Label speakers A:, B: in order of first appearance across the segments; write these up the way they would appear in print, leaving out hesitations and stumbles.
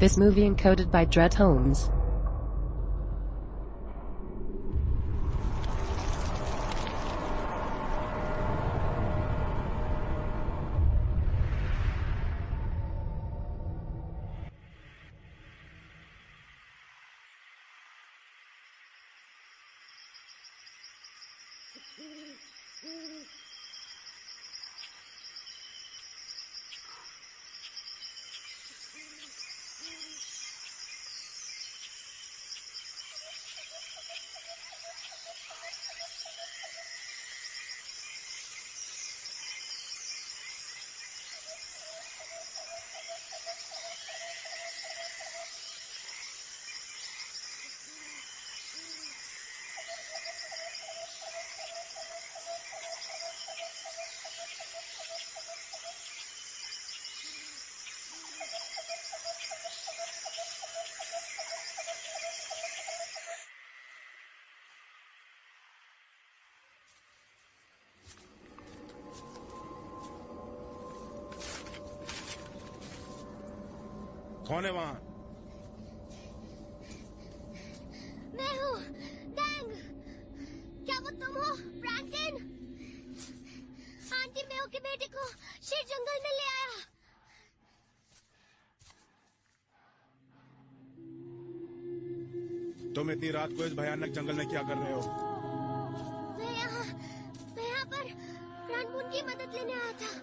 A: This movie encoded by Dread Holmes.
B: कौन है वहां?
C: मैं हूँ डैंग। क्या वो तुम हो फ्रैंकलिन? आंटी मेओ के बेटे को शेर जंगल में ले आया।
B: तुम इतनी रात को इस भयानक जंगल में क्या कर रहे हो?
C: मैं यहाँ पर रनबून की मदद लेने आया था।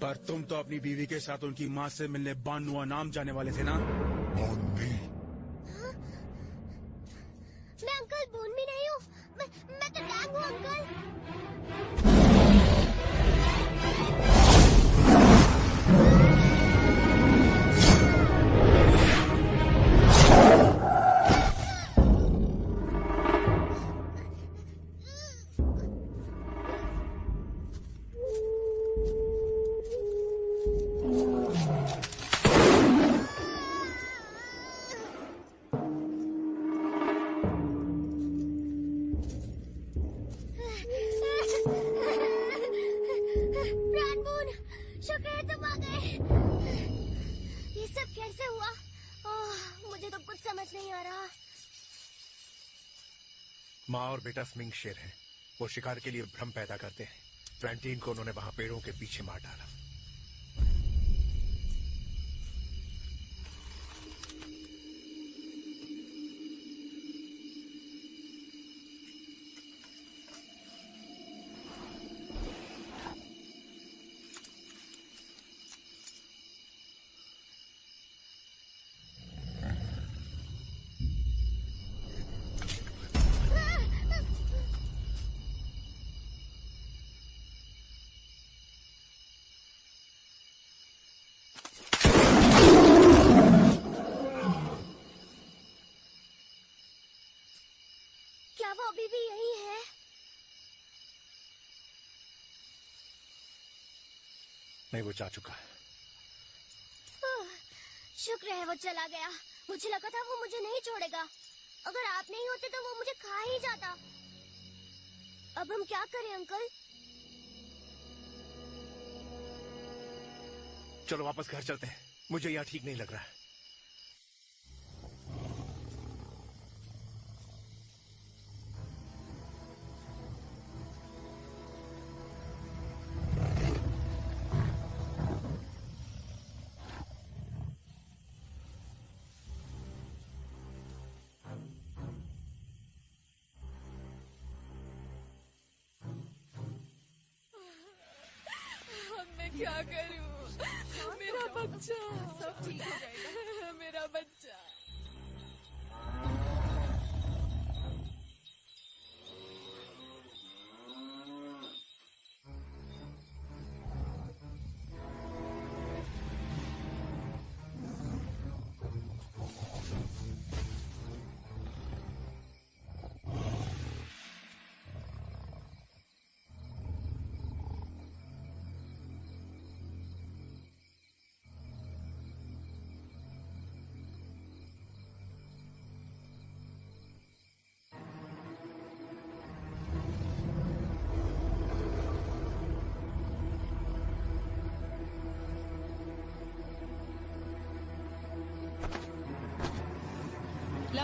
B: पर तुम तो अपनी बीवी के साथ उनकी माँ से मिलने बानुआ नाम जाने वाले थे ना?
C: बोनमी? मैं अंकल बोनमी नहीं हूँ। मैं तो डैंग हूँ अंकल।
D: माँ और बेटा स्मिंग शेर हैं। वो शिकार के लिए भ्रम पैदा करते हैं। फ्रैंकलिन को उन्होंने वहां पेड़ों के पीछे मार डाला।
C: अभी भी यही है?
D: नहीं, वो जा चुका है।
C: शुक्र है वो चला गया। मुझे लगा था वो मुझे नहीं छोड़ेगा। अगर आप नहीं होते तो वो मुझे खा ही जाता। अब हम क्या करें अंकल?
D: चलो वापस घर चलते हैं। मुझे यहाँ ठीक नहीं लग रहा है।
E: क्या करूं? मेरा बच्चा। सब ठीक हो जाएगा। मेरा बच्चा।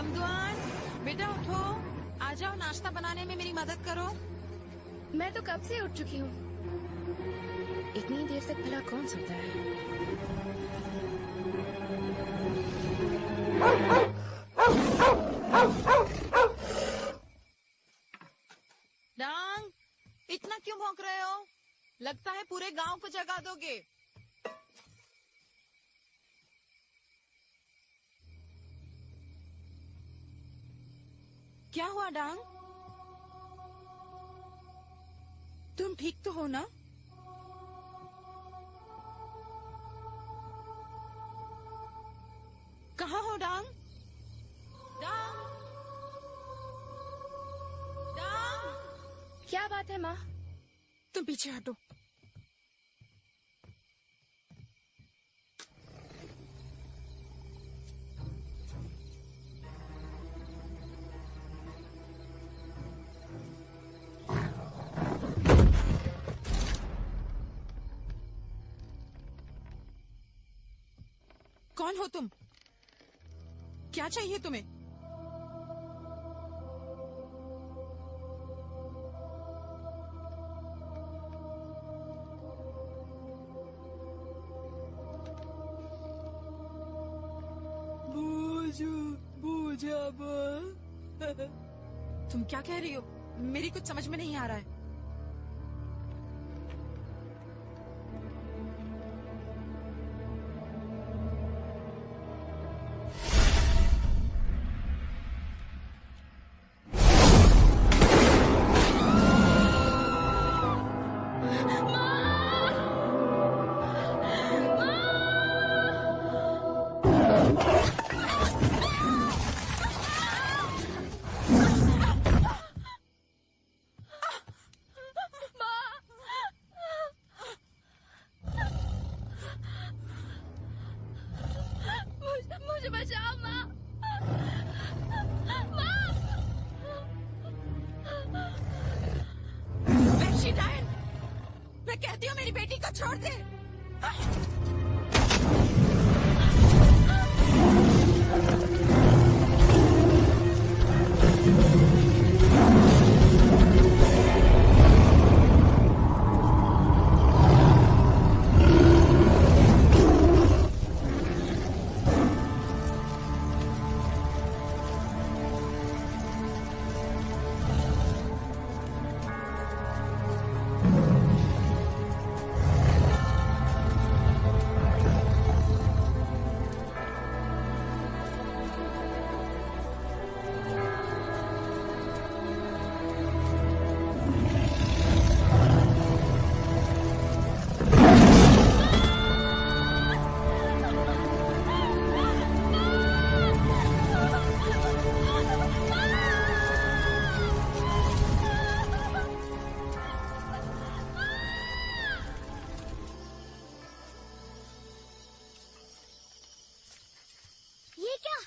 E: लमदुआन, बेटा उठो, आ जाओ, नाश्ता बनाने में मेरी मदद करो।
F: मैं तो कब से उठ चुकी हूँ। इतनी देर तक भला कौन सोता है?
E: डांग, इतना क्यों भौंक रहे हो? लगता है पूरे गांव को जगा दोगे। क्या हुआ डांग? तुम ठीक तो हो ना? कहाँ हो डांग? डांग, डांग,
F: क्या बात है माँ?
E: तुम पीछे हटो। कौन हो तुम? क्या चाहिए तुम्हें? तुम क्या कह रही हो? मेरी कुछ समझ में नहीं आ रहा है।
F: मुझे बचाओ माँ।
E: बेशीडाइन, मैं कहती हूँ मेरी बेटी को छोड़ दे।
C: ये क्या?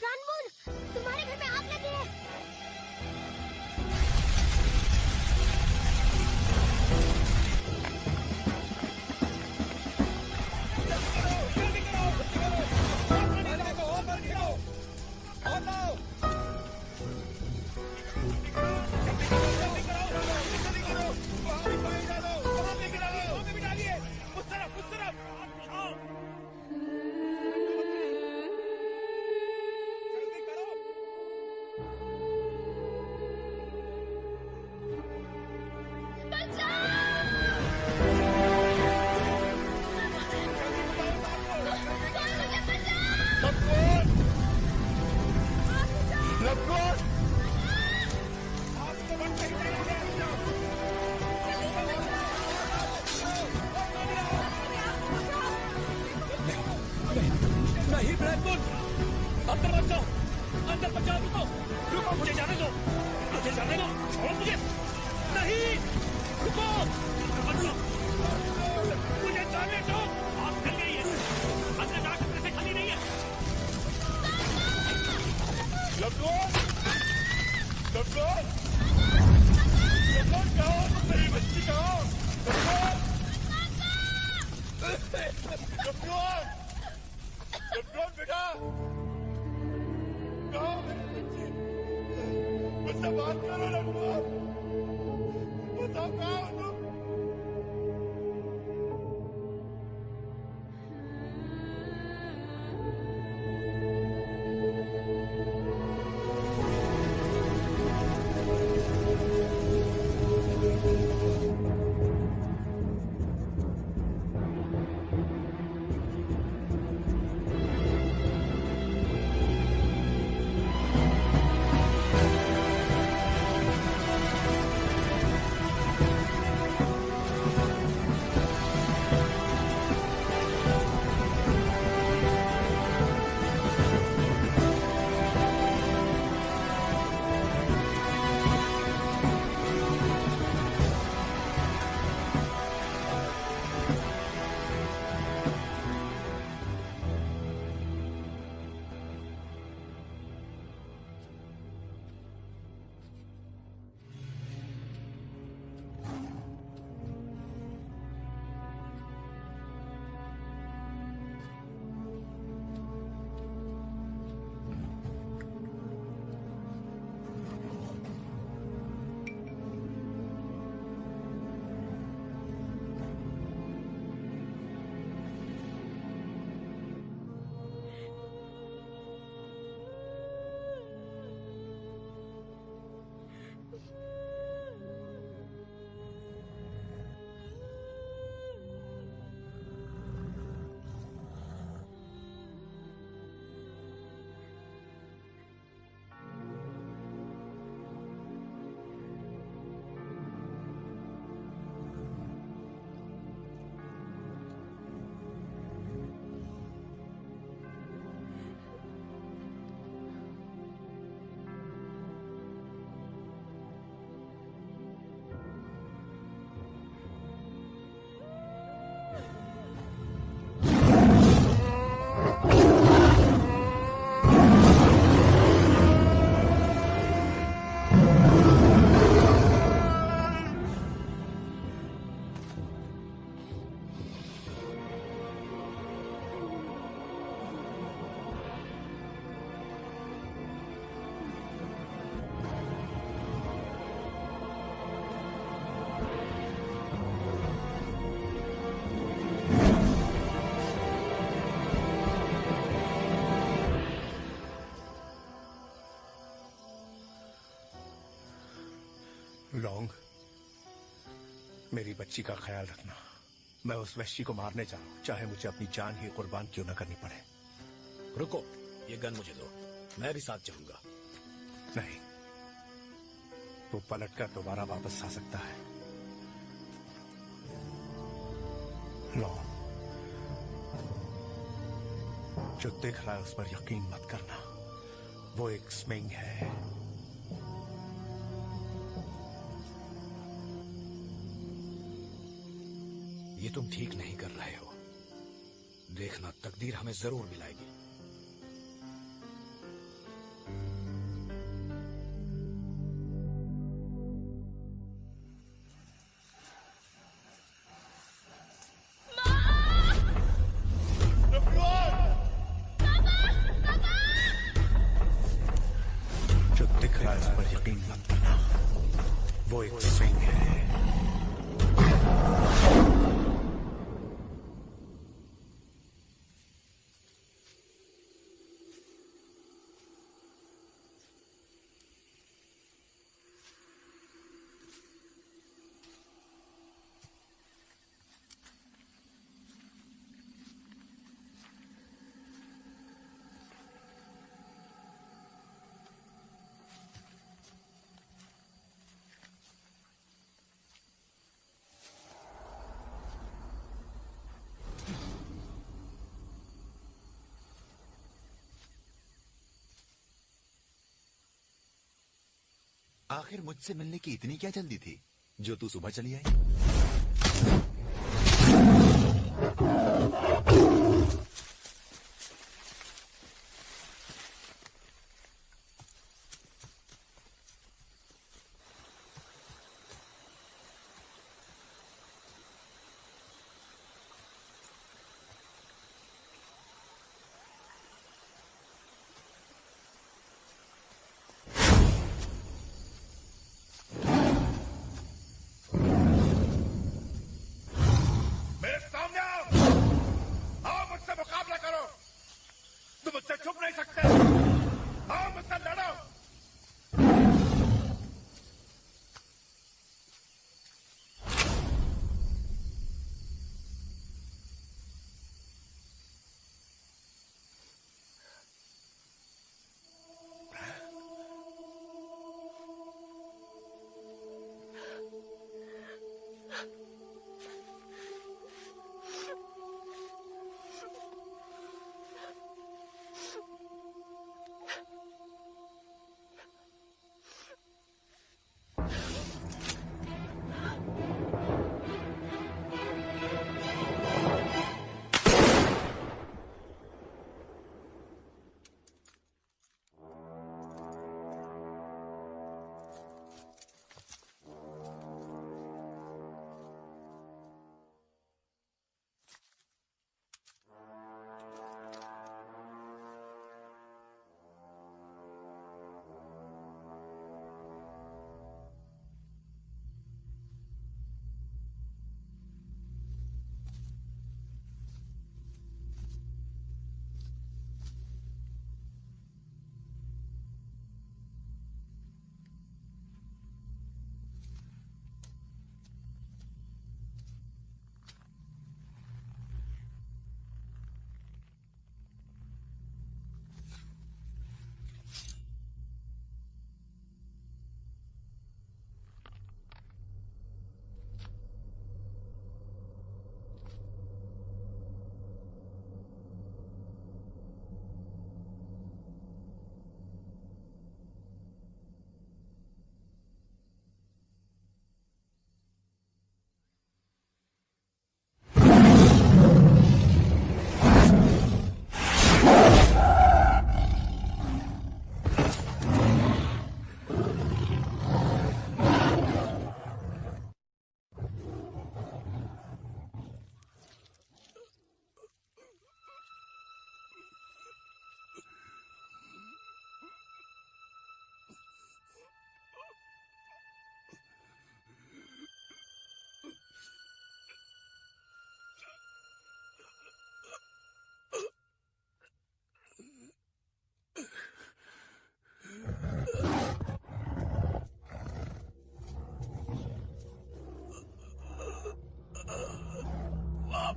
C: रणमून, तुम्हारे घर में आग लगी है।
B: नहीं ब्रैडमैन, अंदर मत जाओ, अंदर मत जाओ। रुको, रुको, मुझे जाने दो, मुझे जाने दो, छोड़ो मुझे। नहीं, रुको, अंदर मत जाओ, मुझे जाने दो। आप कर गई है, अंदर जाना खतरे से खाली नहीं है। लमदुआन, लमदुआन, लमदुआन कहो, मेरी बच्ची कहो, लमदुआन, लमदुआन।
D: लॉन्ग, मेरी बच्ची का ख्याल रखना। मैं उस वैश्य को मारने जा रहा हूं, चाहे मुझे अपनी जान ही कुर्बान क्यों न करनी पड़े।
B: रुको, ये गन मुझे दो, मैं भी साथ चलूंगा।
D: नहीं, वो पलटकर दोबारा वापस आ सकता है। लॉन्ग, जो देख रहा है उस पर यकीन मत करना। वो एक स्मिंग है।
B: ये तुम ठीक नहीं कर रहे हो। देखना, तकदीर हमें जरूर मिलाएगी।
D: जो दिख रहा है उस पर यकीन मत करना। वो एक स्विंग है।
G: आखिर मुझसे मिलने की इतनी क्या जल्दी थी जो तू सुबह चली आई?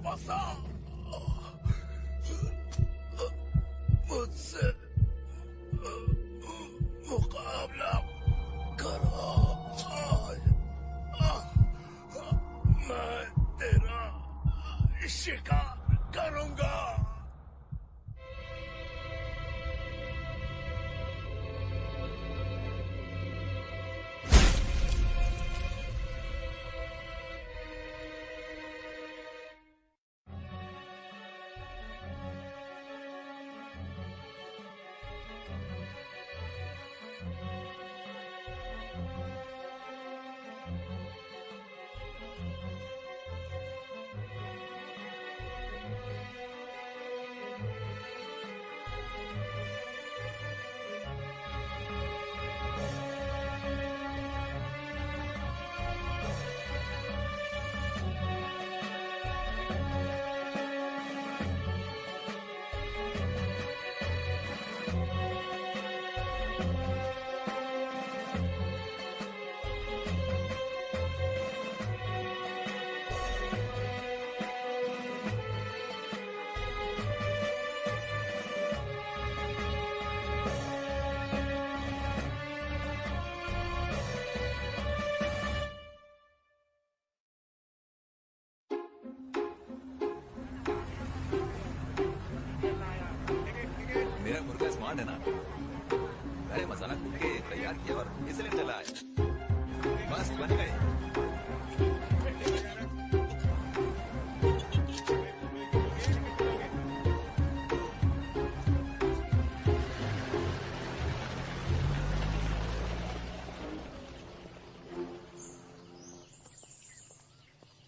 D: वापस आ, मुझसे मुकाबला करो आज। मैं तेरा शिकार करूंगा।
G: मेरा मुर्गा स्मार्ट है ना। अरे मसाला कूट के तैयार किया और इसलिए चला है। बस बन गए।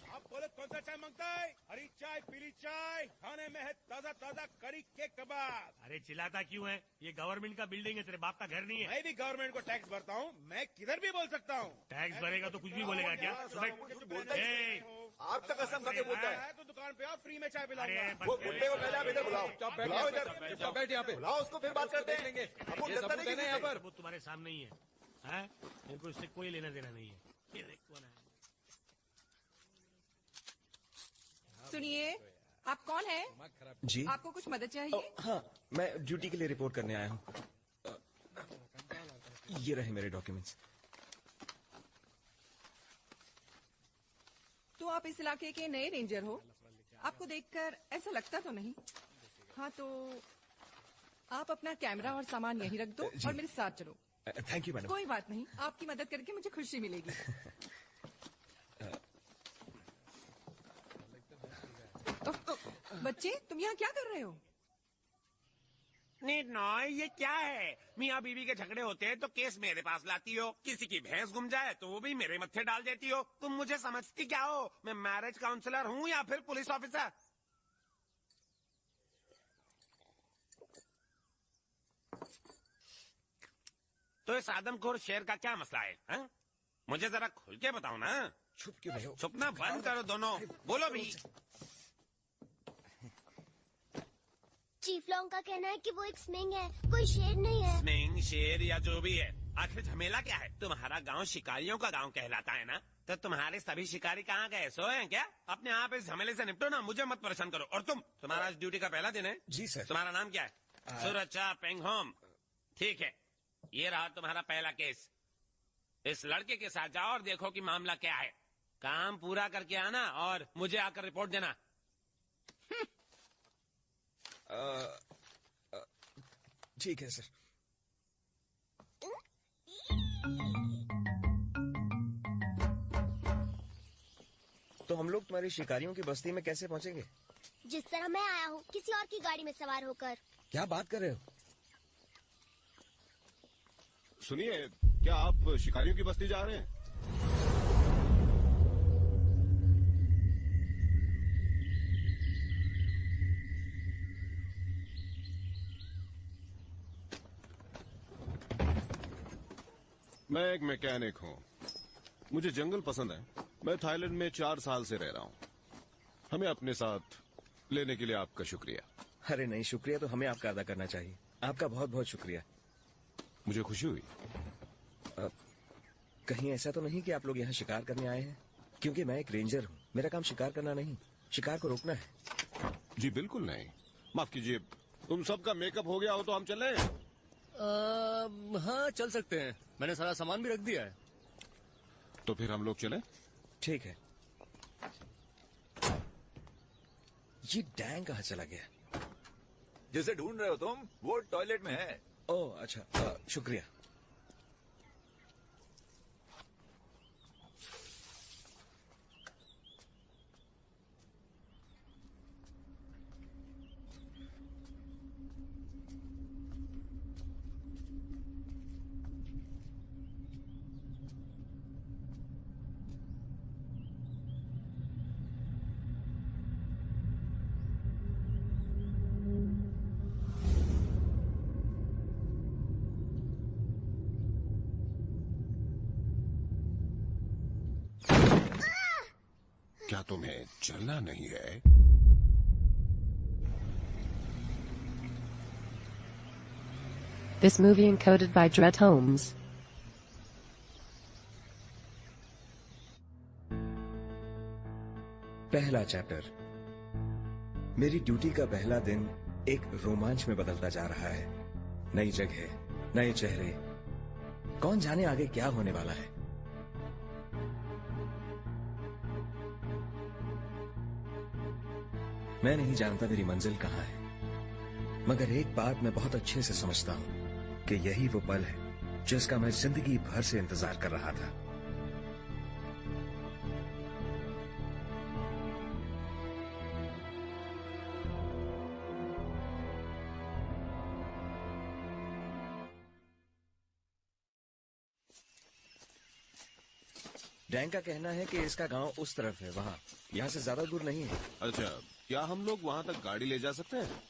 B: आप बोले कौन सा चाय मांगता है? हरी चाय, पीली चाय, खाने में है ताजा ताजा कड़ी के कबाब।
H: अरे चिल्लाता क्यों है? ये गवर्नमेंट का बिल्डिंग है, तेरे बाप का घर नहीं है।
B: मैं भी गवर्नमेंट को टैक्स भरता हूँ, मैं किधर भी बोल सकता हूँ।
H: टैक्स भरेगा तो कुछ भी बोलेगा क्या? ए,
G: आपका कसम खा के बोलता है।
B: तो दुकान पे आओ, फ्री में चाय
H: अरे
B: पिलाऊंगा।
G: वो गुंडे को पहले आप इधर बुलाओ। बुलाओ इधर।
I: बैठ यहाँ पे।
G: बुलाओ उसको, फिर बात करते हैं।
I: ये सबूत है ना यहाँ पर।
H: वो तुम्हारे सामने ही है, हैं? इनको इससे कोई लेना देना नहीं है। ये देख कौन है।
E: सुनिए, आप कौन हैं?
J: जी
E: आपको कुछ मदद चाहिए?
J: हाँ, मैं ड्यूटी के लिए रिपोर्ट करने आया हूँ। ये रहे मेरे डॉक्यूमेंट्स।
E: तो आप इस इलाके के नए रेंजर हो? आपको देखकर ऐसा लगता तो नहीं। हाँ, तो आप अपना कैमरा और सामान यहीं रख दो
J: जी।
E: और मेरे साथ चलो।
J: Thank you madam.
E: कोई बात नहीं, आपकी मदद करके मुझे खुशी मिलेगी। बच्चे, तुम यहाँ क्या कर रहे हो?
K: नीट नॉय, ये क्या है? मियाँ बीवी के झगड़े होते हैं तो केस मेरे पास लाती हो। किसी की भैंस गुम जाए तो वो भी मेरे मत्थे डाल देती हो। तुम मुझे समझती क्या हो? मैं मैरिज काउंसलर हूँ या फिर पुलिस ऑफिसर? तो इस आदमखोर शेर का क्या मसला है, हा? मुझे जरा खुल के बताओ ना।
J: छुप क्यों रहे हो?
K: छुपना बंद करो दोनों, बोलो भी।
C: चीफ लॉन्ग का कहना है कि वो एक स्मिंग है, कोई शेर नहीं है।
K: स्मिंग, शेर या जो भी है, आखिर झमेला क्या है? तुम्हारा गांव शिकारियों का गांव कहलाता है ना, तो तुम्हारे सभी शिकारी कहाँ गए? सोए हैं क्या? अपने आप इस झमेले से निपटो ना, मुझे मत परेशान करो। और तुम्हारा आज ड्यूटी का पहला दिन है?
J: जी सर।
K: तुम्हारा नाम क्या है? सुरक्षा पेंगहोम। ठीक है, ये रहा तुम्हारा पहला केस। इस लड़के के साथ जाओ और देखो कि मामला क्या है। काम पूरा करके आना और मुझे आकर रिपोर्ट देना।
J: ठीक है सर। तो हम लोग तुम्हारी शिकारियों की बस्ती में कैसे पहुंचेंगे?
C: जिस तरह मैं आया हूँ, किसी और की गाड़ी में सवार होकर।
J: क्या बात कर रहे हो?
I: सुनिए, क्या आप शिकारियों की बस्ती जा रहे हैं? मैं एक मैकेनिक हूँ, मुझे जंगल पसंद है। मैं थाईलैंड में 4 साल से रह रहा हूँ। हमें अपने साथ लेने के लिए आपका शुक्रिया।
J: अरे नहीं, शुक्रिया तो हमें आपका अदा करना चाहिए। आपका बहुत बहुत शुक्रिया।
I: मुझे खुशी हुई।
J: कहीं ऐसा तो नहीं कि आप लोग यहाँ शिकार करने आए हैं? क्योंकि मैं एक रेंजर हूँ, मेरा काम शिकार करना नहीं। शिकार को रोकना है।
I: जी बिल्कुल नहीं। माफ कीजिए, तुम सबका मेकअप हो गया हो तो हम चलें?
L: हाँ चल सकते हैं, मैंने सारा सामान भी रख दिया है।
I: तो फिर हम लोग चलें?
J: ठीक है। ये डैंग कहाँ चला गया?
G: जिसे ढूंढ रहे हो तुम, वो टॉयलेट में है।
J: ओह अच्छा, शुक्रिया।
I: क्या तुम्हें चलना नहीं है?
A: This movie encoded by Dread Holmes.
J: पहला चैप्टर। मेरी ड्यूटी का पहला दिन एक रोमांच में बदलता जा रहा है। नई जगह, नए चेहरे, कौन जाने आगे क्या होने वाला है। मैं नहीं जानता मेरी मंजिल कहां है, मगर एक बात मैं बहुत अच्छे से समझता हूं कि यही वो पल है जिसका मैं जिंदगी भर से इंतजार कर रहा था। डैंग का कहना है कि इसका गांव उस तरफ है, वहां। यहाँ से ज्यादा दूर नहीं है।
I: अच्छा, क्या हम लोग वहां तक गाड़ी ले जा सकते हैं?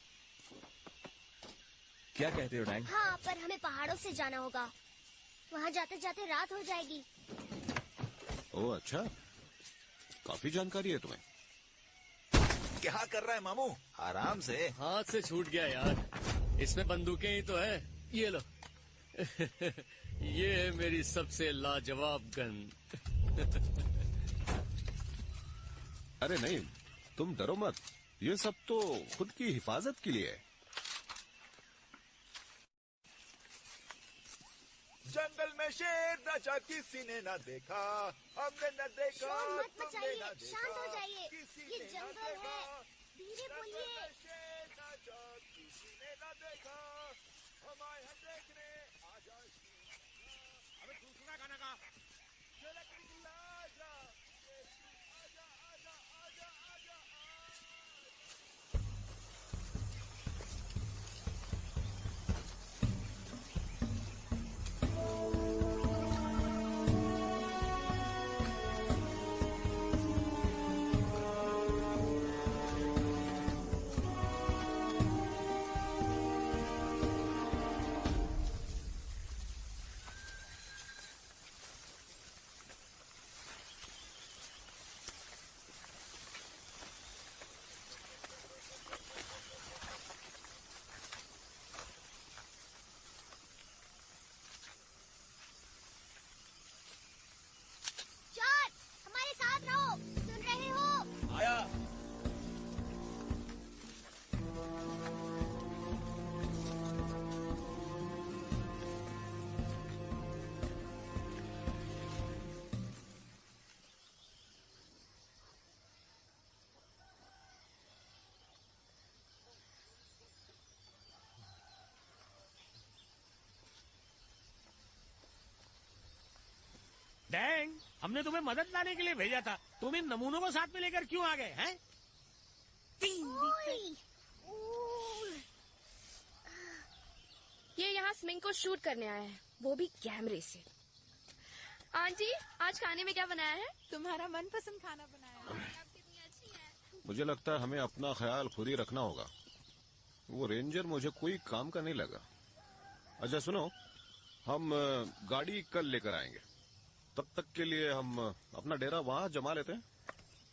J: क्या कहते हो डैंग?
C: हाँ, पर हमें पहाड़ों से जाना होगा। वहाँ जाते जाते रात हो जाएगी।
I: ओह अच्छा, काफी जानकारी है तुम्हें।
G: क्या कर रहा है मामू? आराम से।
L: हाथ से छूट गया यार, इसमें बंदूकें ही तो है। ये लो। ये है मेरी सबसे लाजवाब गन।
I: अरे नहीं, तुम डरो मत, ये सब तो खुद की हिफाजत के लिए है।
G: जंगल में शेर नचा किसी ने न देखा, हमने न देखा,
C: शोर मत
G: तुमने
C: मचाइए,
G: न देखा,
C: शांत हो जाइए।
G: किसी
C: ये
G: ने न
C: जंगल
G: देखा,
C: है, धीरे बोलिए।
G: जंगल में शेर नचा किसी ने न देखा, हमारे यहाँ देखने आ जाओ। अबे दूसरा गाना गा। चला किला आजा, आजा आजा आजा आजा।
C: जॉर्ज, हमारे साथ रहो, सुन रहे हो?
G: आया।
H: डैंग, हमने तुम्हें मदद लाने के लिए भेजा था, तुम इन नमूनों को साथ में लेकर क्यों आ गए हैं?
C: ओए, ओह,
F: ये यहाँ स्मिंग को शूट करने आया है, वो भी कैमरे से। आंटी, आज खाने में क्या बनाया है?
E: तुम्हारा मनपसंद खाना बनाया है।
F: आप कितनी अच्छी हैं।
I: मुझे लगता है हमें अपना ख्याल खुद ही रखना होगा। वो रेंजर मुझे कोई काम का नहीं लगा। अच्छा सुनो, हम गाड़ी कल लेकर आएंगे। तब तक के लिए हम अपना डेरा वहां जमा लेते हैं,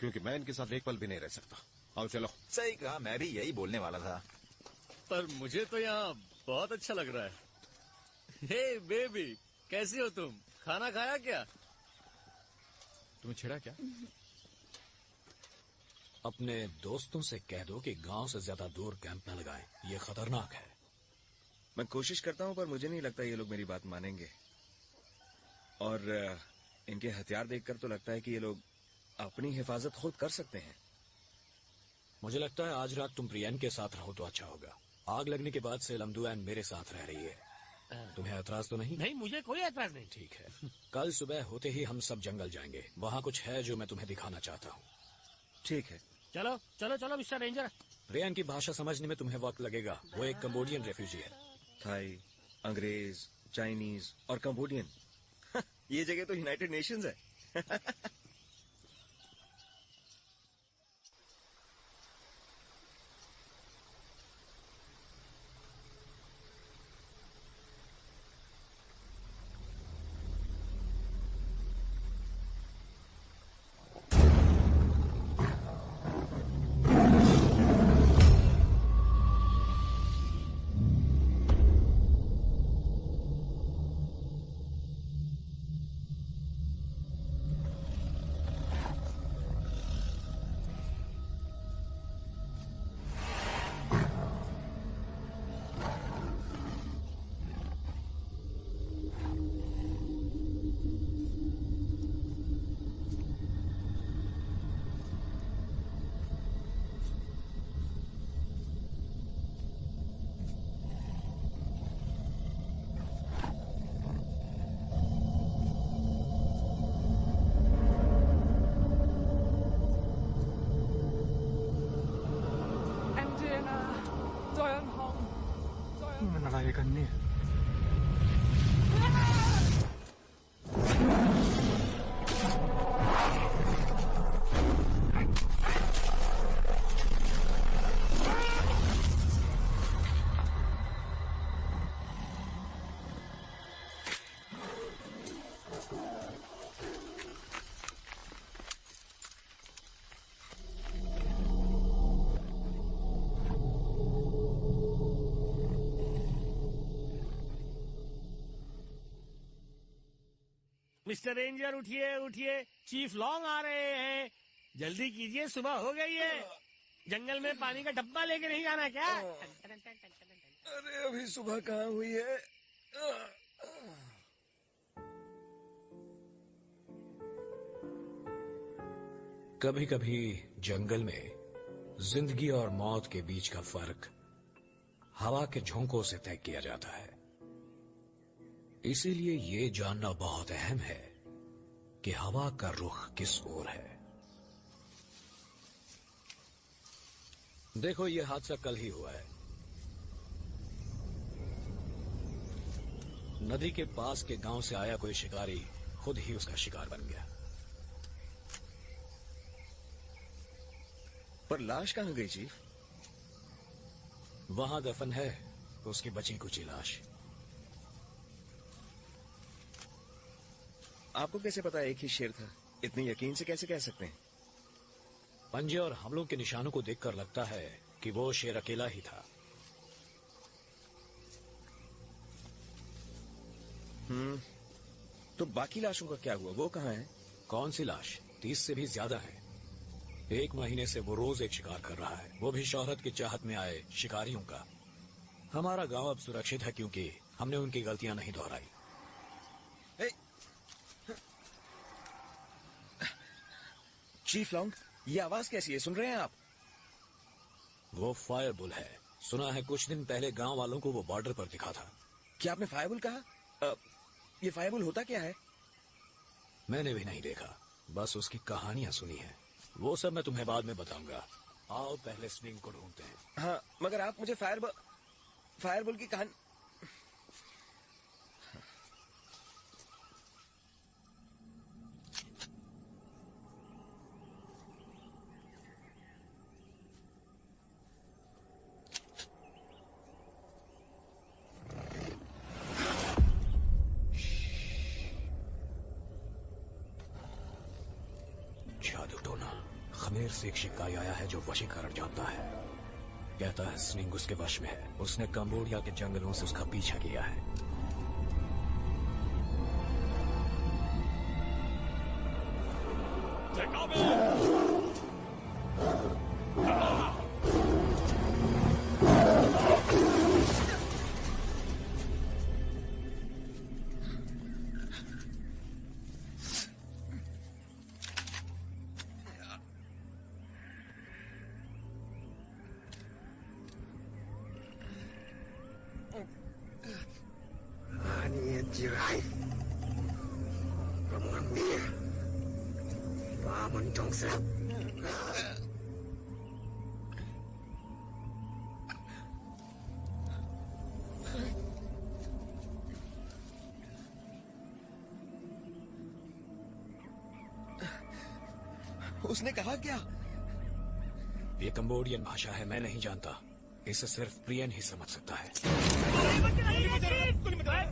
I: क्योंकि मैं इनके साथ एक पल भी नहीं रह सकता। आओ चलो।
G: सही कहा, मैं भी यही बोलने वाला था।
L: पर मुझे तो यहाँ बहुत अच्छा लग रहा है। हे बेबी, कैसी हो तुम? खाना खाया क्या?
M: तुम्हें छेड़ा क्या?
L: अपने दोस्तों से कह दो कि गांव से ज्यादा दूर कैंप न लगाएं। ये खतरनाक है।
J: मैं कोशिश करता हूं, पर मुझे नहीं लगता ये लोग मेरी बात मानेंगे। और इनके हथियार देखकर तो लगता है कि ये लोग अपनी हिफाजत खुद कर सकते हैं।
L: मुझे लगता है आज रात तुम प्रियन के साथ रहो तो अच्छा होगा। आग लगने के बाद से लमदुआन मेरे साथ रह रही है। तुम्हें ऐतराज तो नहीं?
H: नहीं, मुझे कोई ऐतराज नहीं।
L: ठीक है, कल सुबह होते ही हम सब जंगल जाएंगे। वहाँ कुछ है जो मैं तुम्हें दिखाना चाहता हूँ।
J: ठीक है,
H: चलो चलो चलो मिस्टर रेंजर।
L: प्रियन की भाषा समझने में तुम्हें वक्त लगेगा। वो एक कंबोडियन रेफ्यूजी है।
J: थाई, अंग्रेज, चाइनीज और कंबोडियन, ये जगह तो यूनाइटेड नेशंस है।
H: मिस्टर रेंजर उठिए उठिए, चीफ लॉन्ग आ रहे हैं। जल्दी कीजिए, सुबह हो गई है। जंगल में पानी का डब्बा लेके नहीं जाना क्या?
J: अरे अभी सुबह कहाँ हुई है?
L: कभी कभी जंगल में जिंदगी और मौत के बीच का फर्क हवा के झोंकों से तय किया जाता है। इसीलिए ये जानना बहुत अहम है कि हवा का रुख किस ओर है। देखो, ये हादसा कल ही हुआ है। नदी के पास के गांव से आया कोई शिकारी खुद ही उसका शिकार बन गया।
J: पर लाश कहाँ गई चीफ?
L: वहां दफन है उसकी बची कुची लाश।
J: आपको कैसे पता एक ही शेर था? इतनी यकीन से कैसे कह सकते हैं?
L: पंजे और हमलों के निशानों को देखकर लगता है कि वो शेर अकेला ही था।
J: तो बाकी लाशों का क्या हुआ? वो कहाँ है?
L: कौन सी लाश? 30 से भी ज्यादा है। 1 महीने से वो रोज एक शिकार कर रहा है, वो भी शोहरत की चाहत में आए शिकारियों का। हमारा गांव अब सुरक्षित है क्योंकि हमने उनकी गलतियां नहीं दोहराई।
J: चीफ लॉन्ग, ये आवाज कैसी है? सुन रहे हैं आप?
L: वो फायरबुल है। सुना है कुछ दिन पहले गांव वालों को वो बॉर्डर पर दिखा था।
J: क्या आपने फायरबुल कहा? ये फायरबुल होता क्या है?
L: मैंने भी नहीं देखा, बस उसकी कहानियां सुनी है। वो सब मैं तुम्हें बाद में बताऊंगा। आओ पहले स्विंग को ढूंढते हैं।
J: हाँ, मगर आप मुझे फायरबुल की कहानी...
L: खमेर से एक शिकारी आया है जो वशीकरण जानता है। कहता है स्विंग उसके वश में है। उसने कंबोडिया के जंगलों से उसका पीछा किया है।
B: Take
J: ढंग से।
M: उसने कहा क्या?
L: ये कंबोडियन भाषा है, मैं नहीं जानता। इसे सिर्फ प्रियन ही समझ सकता है।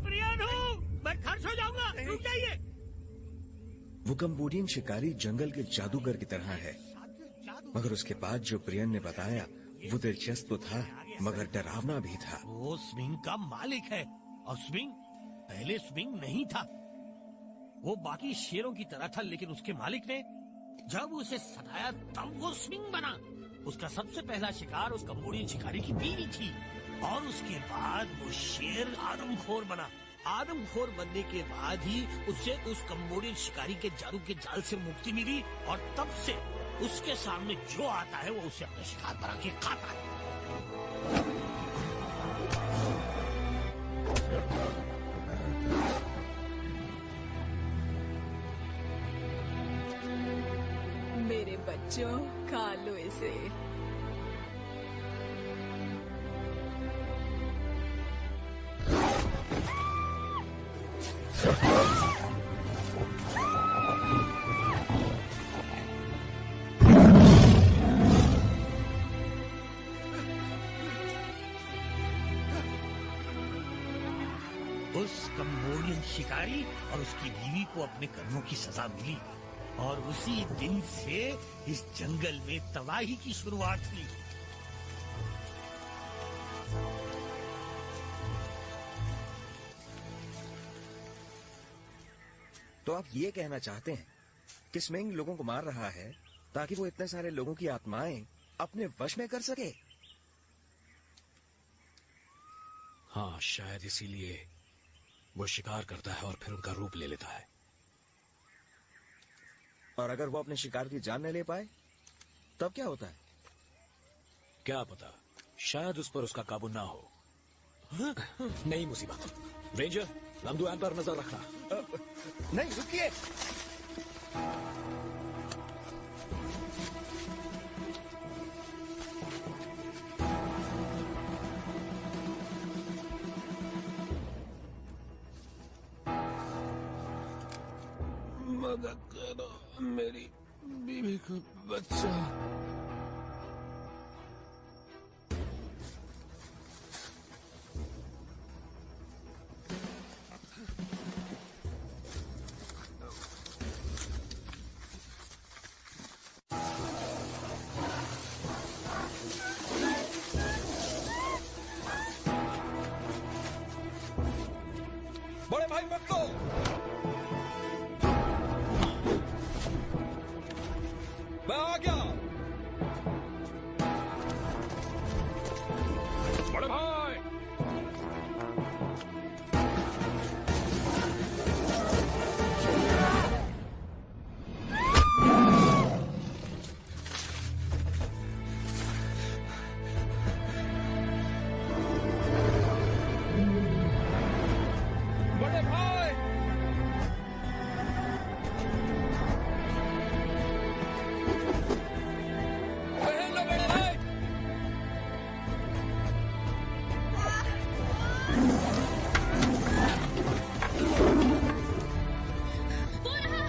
H: प्रियन हूँ, मैं खर्च हो जाऊंगा, रुक जाइए।
J: वो कंबोडियन शिकारी जंगल के जादूगर की तरह है, मगर उसके बाद जो प्रियन ने बताया वो दिलचस्प तो था मगर डरावना भी था।
H: वो स्विंग का मालिक है और स्विंग पहले स्विंग नहीं था। वो बाकी शेरों की तरह था, लेकिन उसके मालिक ने जब उसे सताया तब वो स्विंग बना। उसका सबसे पहला शिकार उस कंबोडियन शिकारी की बीवी थी और उसके बाद वो शेर आदमखोर बना। आदमखोर बनने के बाद ही उसे उस कंबोडियन शिकारी के जादू के जाल से मुक्ति मिली और तब से उसके सामने जो आता है वो उसे अपना शिकार बना के खाता है।
E: मेरे बच्चों, खा लो इसे।
H: उस कंबोडियन शिकारी और उसकी बीवी को अपने कर्मों की सजा मिली और उसी दिन से इस जंगल में तबाही की शुरुआत हुई।
J: तो आप ये कहना चाहते हैं कि स्विंग लोगों को मार रहा है ताकि वो इतने सारे लोगों की आत्माएं अपने वश में कर सके?
L: हाँ, शायद इसीलिए वो शिकार करता है और फिर उनका रूप ले लेता है।
J: और अगर वो अपने शिकार की जान न ले पाए तब क्या होता है?
L: क्या पता, शायद उस पर उसका काबू ना हो। नहीं मुसीबत। रेंजर, लमदुआन पर नजर रखना।
J: नहीं, रुकिए।
B: मदद करो, मेरी बीवी को बचाओ।
M: बड़े भाई पकड़ो। मैं आ गया।
B: बड़े भाई, बड़े भाई, पहन लो बड़े भाई।
C: वो रहा,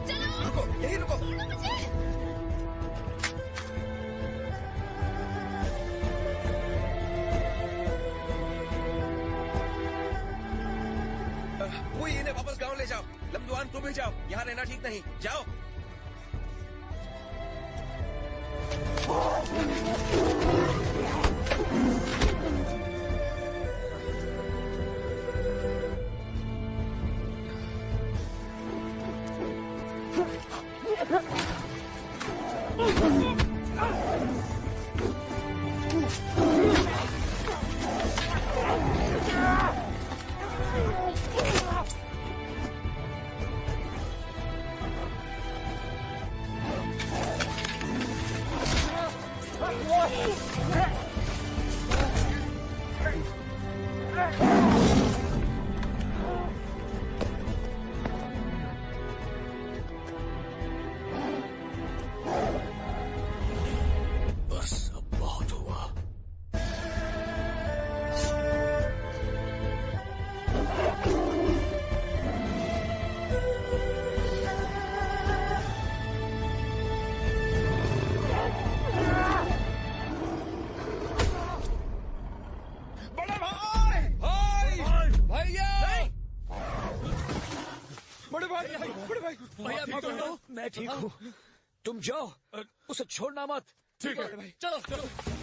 C: चलो।
J: रुको, यही रुको।
C: छोड़ो मुझे।
M: वो इन्हें वापस गांव ले जाओ। लमदुआन तुम भी जाओ, यहाँ रहना ठीक नहीं। जाओ।
L: मैं ठीक हूँ। तुम जाओ, उसे छोड़ना मत।
B: ठीक है भाई, चलो चलो।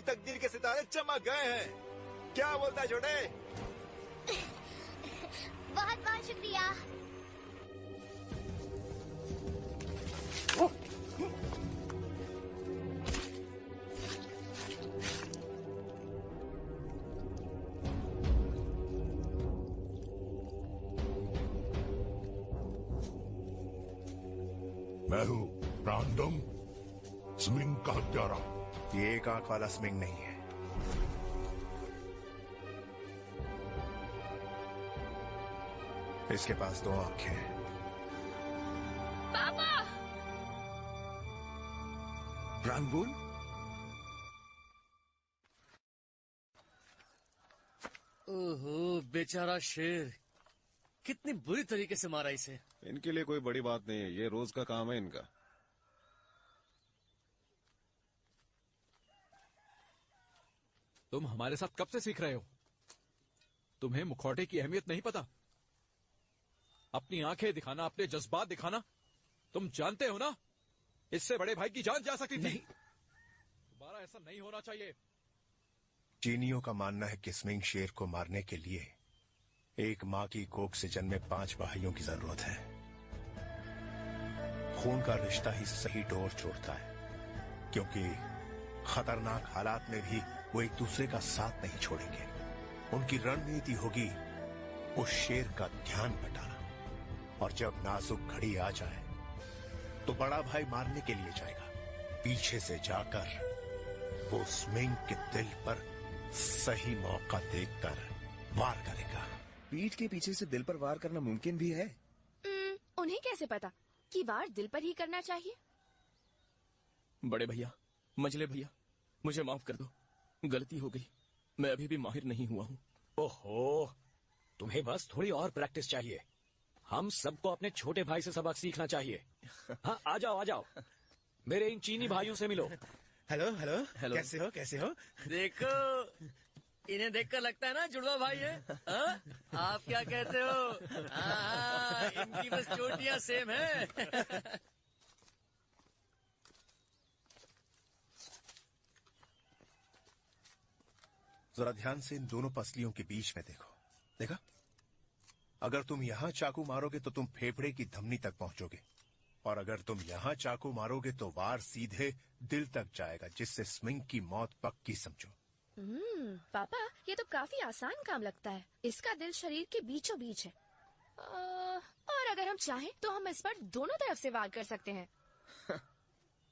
G: तकदीर के सितारे चमक गए हैं। क्या बोलता है छोटे?
C: बहुत बहुत शुक्रिया।
N: मैं हूँ ब्रांडम, स्मिंग का हत्यारा।
D: ये एक आंख वाला स्मिंग नहीं है। इसके पास 2 आंखें हैं।
F: पापा!
J: रानबूल?
B: ओहो, बेचारा शेर, कितनी बुरी तरीके से मारा इसे।
I: इनके लिए कोई बड़ी बात नहीं है, ये रोज का काम है इनका।
L: तुम हमारे साथ कब से सीख रहे हो? तुम्हें मुखौटे की अहमियत नहीं पता? अपनी आंखें दिखाना, अपने जज्बात दिखाना, तुम जानते हो ना, इससे बड़े भाई की जान जा सकती थी। दोबारा ऐसा नहीं होना चाहिए।
D: चीनियों का मानना है कि स्मिंग शेर को मारने के लिए एक मां की कोख से जन्मे 5 भाइयों की जरूरत है। खून का रिश्ता ही सही डोर जोड़ता है, क्योंकि खतरनाक हालात में भी वो एक दूसरे का साथ नहीं छोड़ेंगे। उनकी रणनीति होगी उस शेर का ध्यान बटाना, और जब नाजुक घड़ी आ जाए तो बड़ा भाई मारने के लिए जाएगा। पीछे से जाकर वो स्मिंग के दिल पर सही मौका देखकर वार करेगा।
J: पीठ के पीछे से दिल पर वार करना मुमकिन भी है?
F: उन्हें कैसे पता कि वार दिल पर ही करना चाहिए?
M: बड़े भैया, मझले भैया, मुझे माफ कर दो, गलती हो गई। मैं अभी भी माहिर नहीं हुआ हूँ।
L: ओहो, तुम्हें बस थोड़ी और प्रैक्टिस चाहिए। हम सबको अपने छोटे भाई से सबक सीखना चाहिए। हाँ, आ जाओ आ जाओ, मेरे इन चीनी भाइयों से मिलो।
B: Hello hello
M: hello.
B: कैसे हो कैसे हो? देखो, इन्हें देखकर लगता है ना जुड़वा भाई है। हाँ? आप क्या कहते हो? हाँ, इनकी बस चोटियां सेम है।
D: जरा ध्यान से इन दोनों पसलियों के बीच में देखो। देखा? अगर तुम यहां चाकू मारोगे तो तुम फेफड़े की धमनी तक पहुंचोगे, और अगर तुम यहां चाकू मारोगे तो वार सीधे दिल तक जाएगा, जिससे स्मिंग की मौत पक्की समझो।
F: पापा, ये तो काफी आसान काम लगता है। इसका दिल शरीर के बीचों बीच है, और अगर हम चाहें तो हम इस पर दोनों तरफ से वार कर सकते हैं।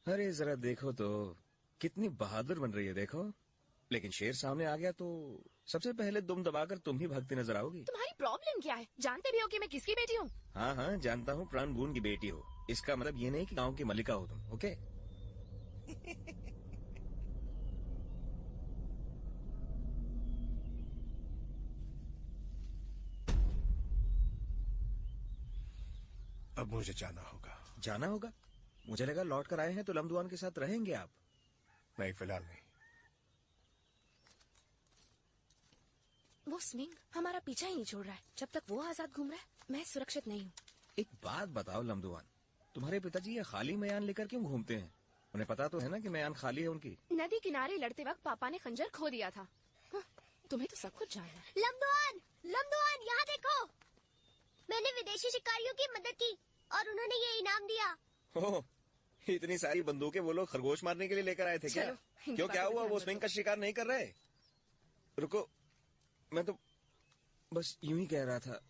J: अरे जरा देखो तो, कितनी बहादुर बन रही है, देखो। लेकिन शेर सामने आ गया तो सबसे पहले दुम दबाकर तुम ही भागती नजर आओगी।
F: तुम्हारी प्रॉब्लम क्या है? जानते भी हो कि मैं किसकी बेटी हूँ?
J: हाँ हाँ, जानता हूँ, प्राणबून की बेटी हो। इसका मतलब ये नहीं कि गांव की मलिका हो तुम, ओके?
D: अब मुझे जाना होगा।
J: जाना होगा? मुझे लगा लौट कर आए हैं तो लमदुआन के साथ रहेंगे आप।
D: नहीं, फिलहाल नहीं।
F: वो स्मिंग हमारा पीछा ही नहीं छोड़ रहा है। जब तक वो आजाद घूम रहा है, मैं सुरक्षित नहीं हूँ।
J: एक बात बताओ लमदुआन, तुम्हारे पिताजी ये खाली मयान लेकर क्यों घूमते हैं? उन्हें पता तो है ना कि मयान खाली है उनकी।
F: नदी किनारे लड़ते वक्त पापा ने खंजर खो दिया था। तुम्हें तो सब कुछ जानना है।
C: लमदुआन, लमदुआन, यहाँ देखो। मैंने विदेशी शिकारियों की मदद की। और उन्होंने ये इनाम दिया।
J: ओह, इतनी सारी बंदूकें वो लोग खरगोश मारने के लिए लेकर आए थे क्या?
E: चलो, इनकी
J: क्यों, क्या
E: बातों पे
J: हुआ?
E: ध्यान
J: वो
E: मत
J: स्विंग
E: दो।
J: का शिकार नहीं कर रहे? रुको, मैं तो बस यूं ही कह रहा था।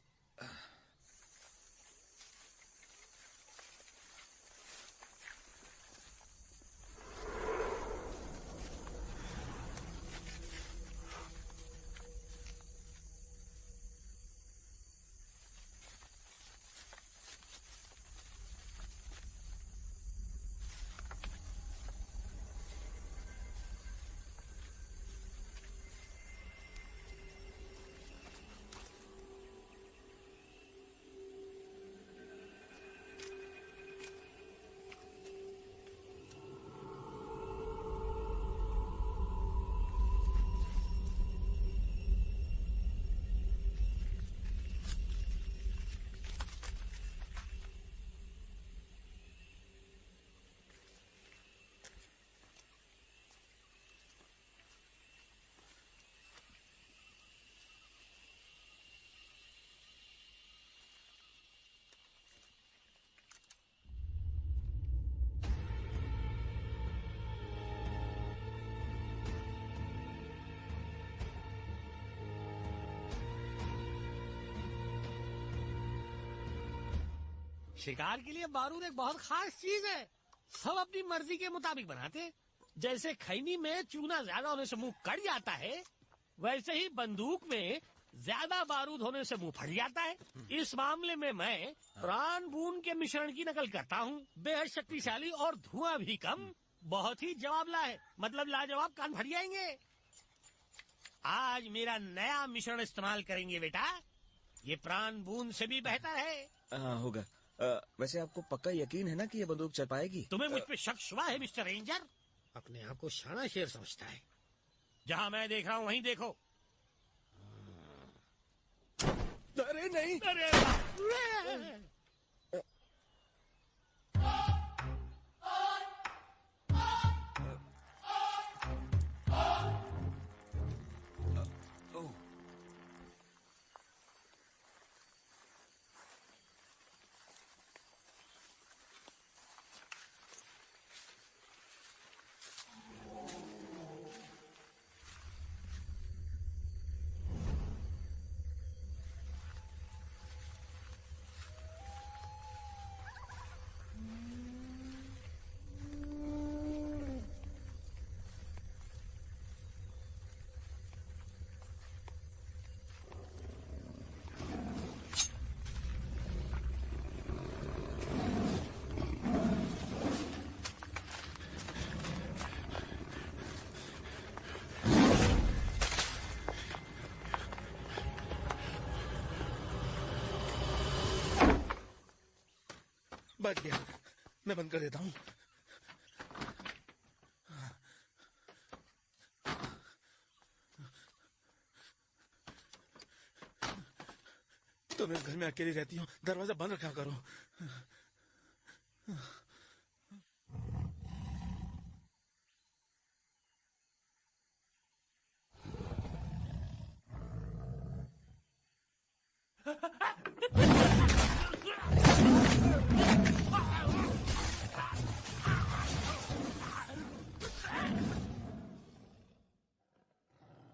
H: शिकार के लिए बारूद एक बहुत खास चीज है। सब अपनी मर्जी के मुताबिक बनाते हैं। जैसे खैनी में चूना ज्यादा होने से मुंह कट जाता है, वैसे ही बंदूक में ज्यादा बारूद होने से मुंह फट जाता है। इस मामले में मैं प्राण बून के मिश्रण की नकल करता हूँ। बेहद शक्तिशाली और धुआं भी कम, बहुत ही जवाबला है। मतलब लाजवाब, कान फट जाएंगे। आज मेरा नया मिश्रण इस्तेमाल करेंगे बेटा। ये प्राण बून से भी बेहतर है।
J: हाँ, होगा। वैसे आपको पक्का यकीन है ना कि ये बंदूक चल पाएगी?
H: तुम्हें मुझ पे शक शुबा है मिस्टर रेंजर? अपने आप को शाना शेर समझता है। जहाँ मैं देख रहा हूँ वहीं देखो।
J: अरे नहीं,
H: अरे
D: बच गया। मैं बंद कर देता हूँ। तुम इस घर में अकेली रहती हो, दरवाजा बंद रखा करो।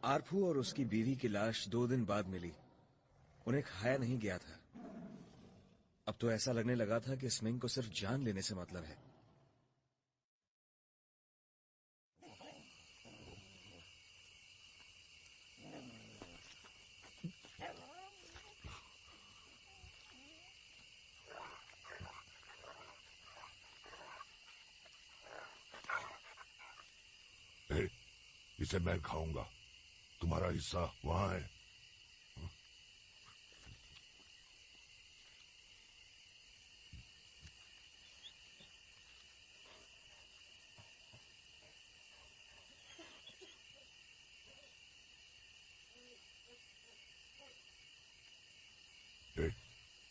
J: आरफू और उसकी बीवी की लाश 2 दिन बाद मिली। उन्हें खाया नहीं गया था। अब तो ऐसा लगने लगा था कि स्मिंग को सिर्फ जान लेने से मतलब है।
N: इसे मैं खाऊंगा। तुम्हारा हिस्सा वहां है।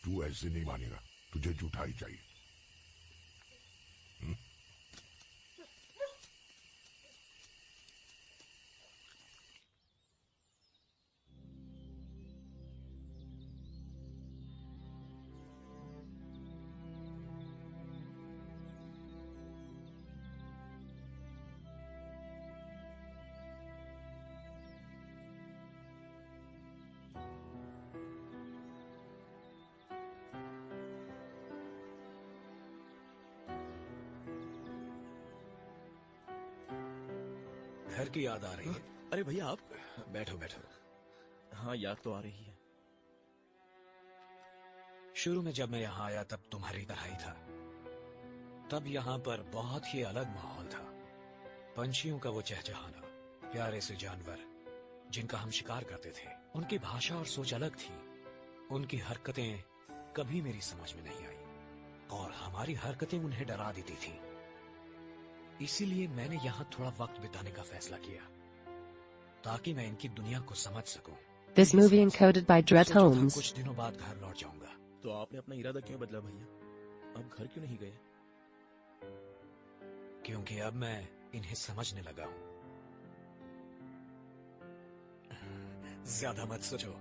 N: तू ऐसे नहीं मानेगा। तुझे जूठा ही चाहिए।
L: घर की याद आ रही है?
M: अरे भैया आप
L: बैठो बैठो।
M: हाँ याद तो आ रही है।
L: शुरू में जब मैं यहाँ आया तब तुम्हारी तरह ही था। तब यहाँ पर बहुत ही अलग माहौल था। पंछियों का वो चहचहाना, प्यारे से जानवर जिनका हम शिकार करते थे, उनकी भाषा और सोच अलग थी। उनकी हरकतें कभी मेरी समझ में नहीं आई और हमारी हरकतें उन्हें डरा देती थी। इसीलिए मैंने यहाँ थोड़ा वक्त बिताने का फैसला किया ताकि मैं इनकी दुनिया को समझ सकूं।
A: This movie encoded by Dred Holmes.
L: कुछ दिनों बाद घर लौट जाऊंगा।
M: तो आपने अपना इरादा क्यों बदला भैया? आप घर क्यों नहीं गए?
L: क्योंकि अब मैं इन्हें समझने लगा हूं। ज्यादा मत सोचो,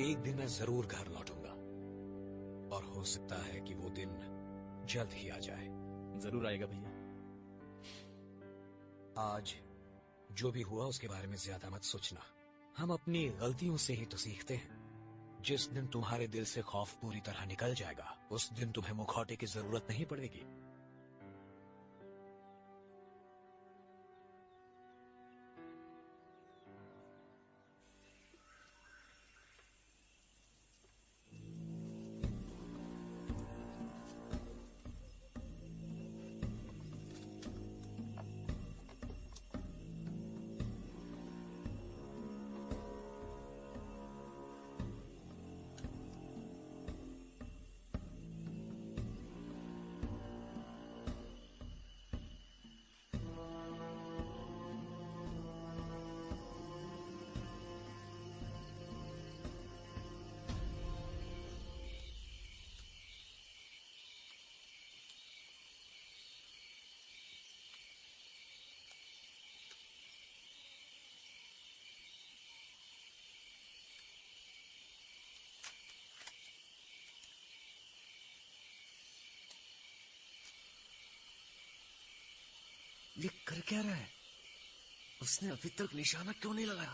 L: एक दिन मैं जरूर घर लौटूंगा और हो सकता है कि वो दिन जल्द ही आ जाए।
M: जरूर आएगा भैया।
L: आज जो भी हुआ उसके बारे में ज्यादा मत सोचना। हम अपनी गलतियों से ही तो सीखते हैं। जिस दिन तुम्हारे दिल से खौफ पूरी तरह निकल जाएगा, उस दिन तुम्हें मुखौटे की जरूरत नहीं पड़ेगी।
O: ये कर क्या रहा है? उसने अभी तक निशाना क्यों नहीं लगाया?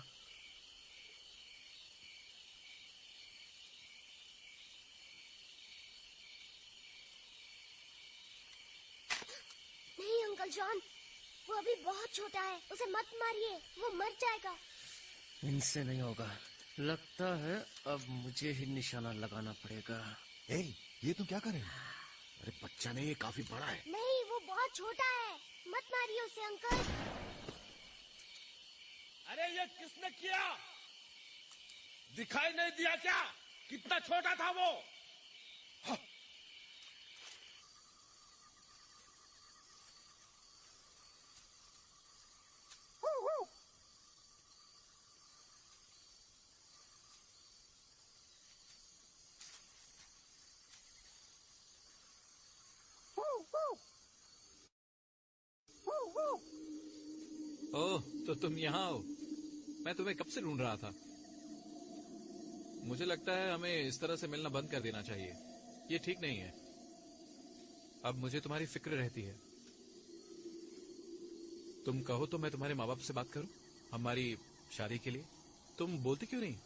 C: नहीं अंकल जॉन, वो अभी बहुत छोटा है, उसे मत मारिए, वो मर जाएगा।
O: इनसे नहीं होगा। लगता है अब मुझे ही निशाना लगाना पड़ेगा।
D: ये तुम क्या कर रहे हो?
O: अरे बच्चा नहीं, ये काफी बड़ा है।
C: नहीं, वो बहुत छोटा है, मत मारिए उसे अंकल।
B: अरे ये किसने किया? दिखाई नहीं दिया क्या? कितना छोटा था वो?
P: ओह, तो तुम यहाँ हो। मैं तुम्हें कब से ढूंढ रहा था। मुझे लगता है हमें इस तरह से मिलना बंद कर देना चाहिए। ये ठीक नहीं है। अब मुझे तुम्हारी फिक्र रहती है। तुम कहो तो मैं तुम्हारे माँ बाप से बात करूं हमारी शादी के लिए। तुम बोलती क्यों नहीं?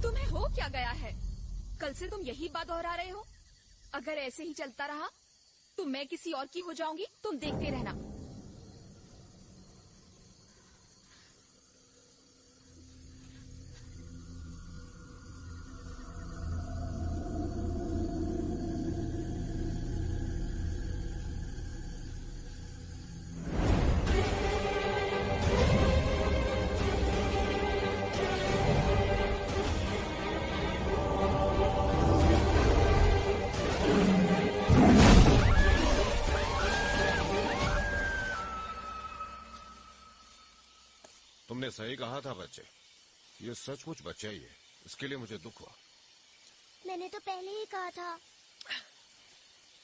F: तुम्हें हो क्या गया है? कल से तुम यही बात दोहरा रहे हो। अगर ऐसे ही चलता रहा तो मैं किसी और की हो जाऊंगी। तुम देखते रहना।
I: तुमने सही कहा था बच्चे। ये सचमुच बच्चा ही है। इसके लिए मुझे दुख हुआ।
C: मैंने तो पहले ही कहा था।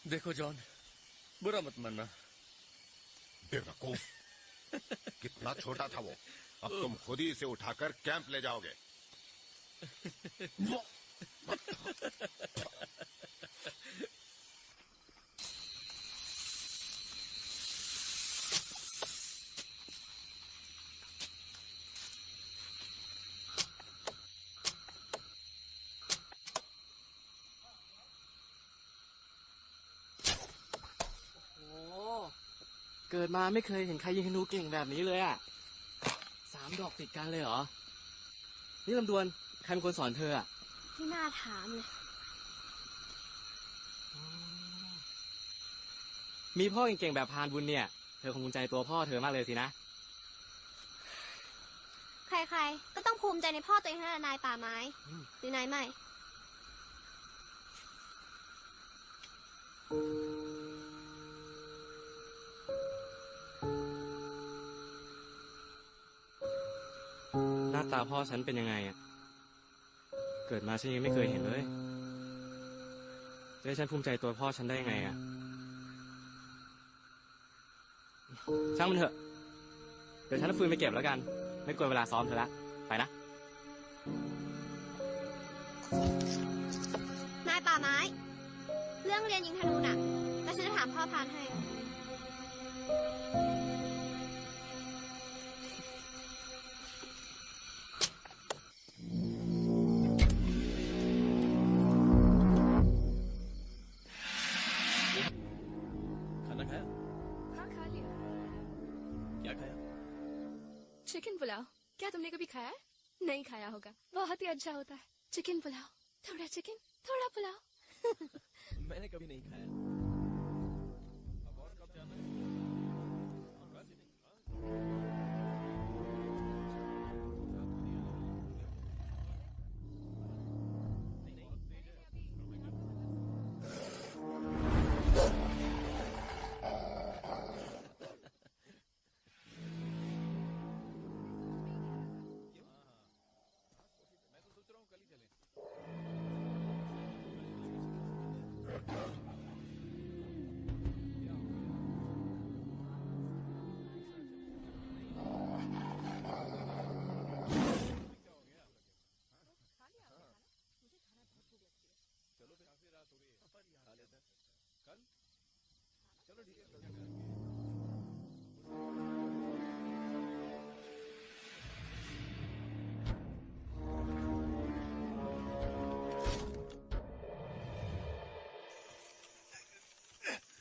O: देखो जॉन, बुरा मत मानना।
I: बेवकूफ। कितना छोटा था वो। अब तुम खुद ही इसे उठाकर कैंप ले जाओगे।
Q: เกิดมาไม่เคยเห็นใครยิงธนูเก่งแบบนี้เลยอะ3 ดอกติดกันเลยเหรอนี่ลำดวนใครเป็นคนสอนเธออะ
C: ที่น่าถามเลย
Q: มีพ่อเก่งๆแบบพานบุญเนี่ยเธอคงภูมิใจตัวพ่อเธอมากเลยสินะ
C: ใครๆก็ต้องภูมิใจในพ่อตัวเองเท่านั้นนายป่าไม้หรือนายไม่
Q: หน้าตาพ่อฉันเป็นยังไงอะเกิดมาฉันยังไม่เคยเห็นเลยจะให้ฉันภูมิใจตัวพ่อฉันได้ยังไงอะช่างมันเถอะเดี๋ยวฉันเอาฟืนไปเก็บแล้วกันไม่กวนเวลาซ้อมเธอละไปนะ
C: นายป่าไม้ เรื่องเรียนยิงธนูน่ะแล้วฉันจะถามพ่อพานให้
M: खाना खाया?
F: हाँ खा लिया।
M: क्या खाया?
F: चिकन पुलाव। क्या तुमने कभी खाया है? नहीं खाया होगा, बहुत ही अच्छा होता है। चिकन पुलाव, थोड़ा चिकन थोड़ा पुलाव।
M: मैंने कभी नहीं खाया। अब और कब जाना है?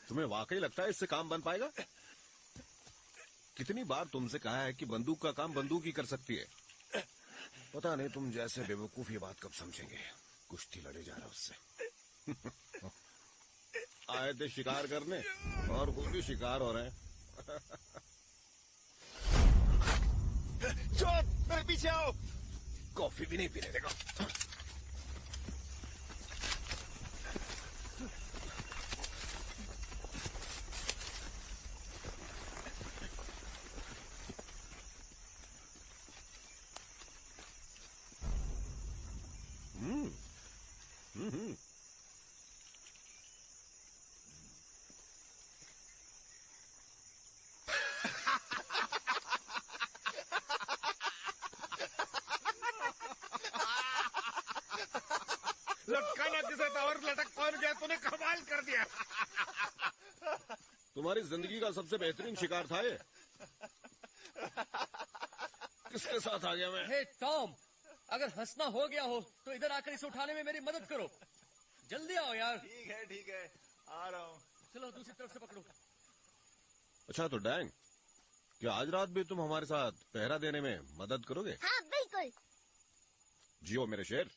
I: तुम्हें वाकई लगता है इससे काम बन पाएगा? कितनी बार तुमसे कहा है कि बंदूक का काम बंदूक ही कर सकती है। पता नहीं तुम जैसे बेवकूफ ये बात कब समझेंगे। कुश्ती लड़े जा रहा उससे। आए थे शिकार करने और वो भी शिकार हो रहे हैं।
G: चोट, मेरे पीछे आओ।
I: कॉफी भी नहीं पीने देगा।
G: लटकाना किसे था और लटक कौन गया? तूने कमाल कर दिया।
I: तुम्हारी जिंदगी का सबसे बेहतरीन शिकार था ये। किसके साथ आ गया मैं?
O: हे टॉम, अगर हंसना हो गया हो तो इधर आकर इसे उठाने में मेरी मदद करो। जल्दी आओ यार।
G: ठीक है, आ रहा हूँ।
O: चलो दूसरी तरफ से पकड़ो।
I: अच्छा तो डैंग, क्या आज रात भी तुम हमारे साथ पहरा देने में मदद करोगे?
C: हाँ बिल्कुल।
I: जियो मेरे शेर।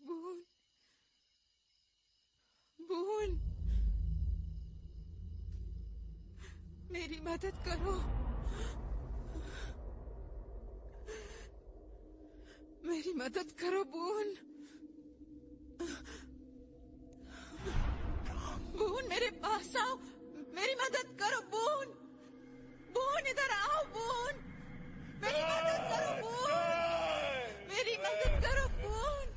E: बून, बून, मेरी मदद करो। मेरी मदद करो बून। बून मेरे पास आओ। मेरी मदद करो बून। बून इधर आओ बून। मेरी मदद करो बून। मेरी मदद करो बून।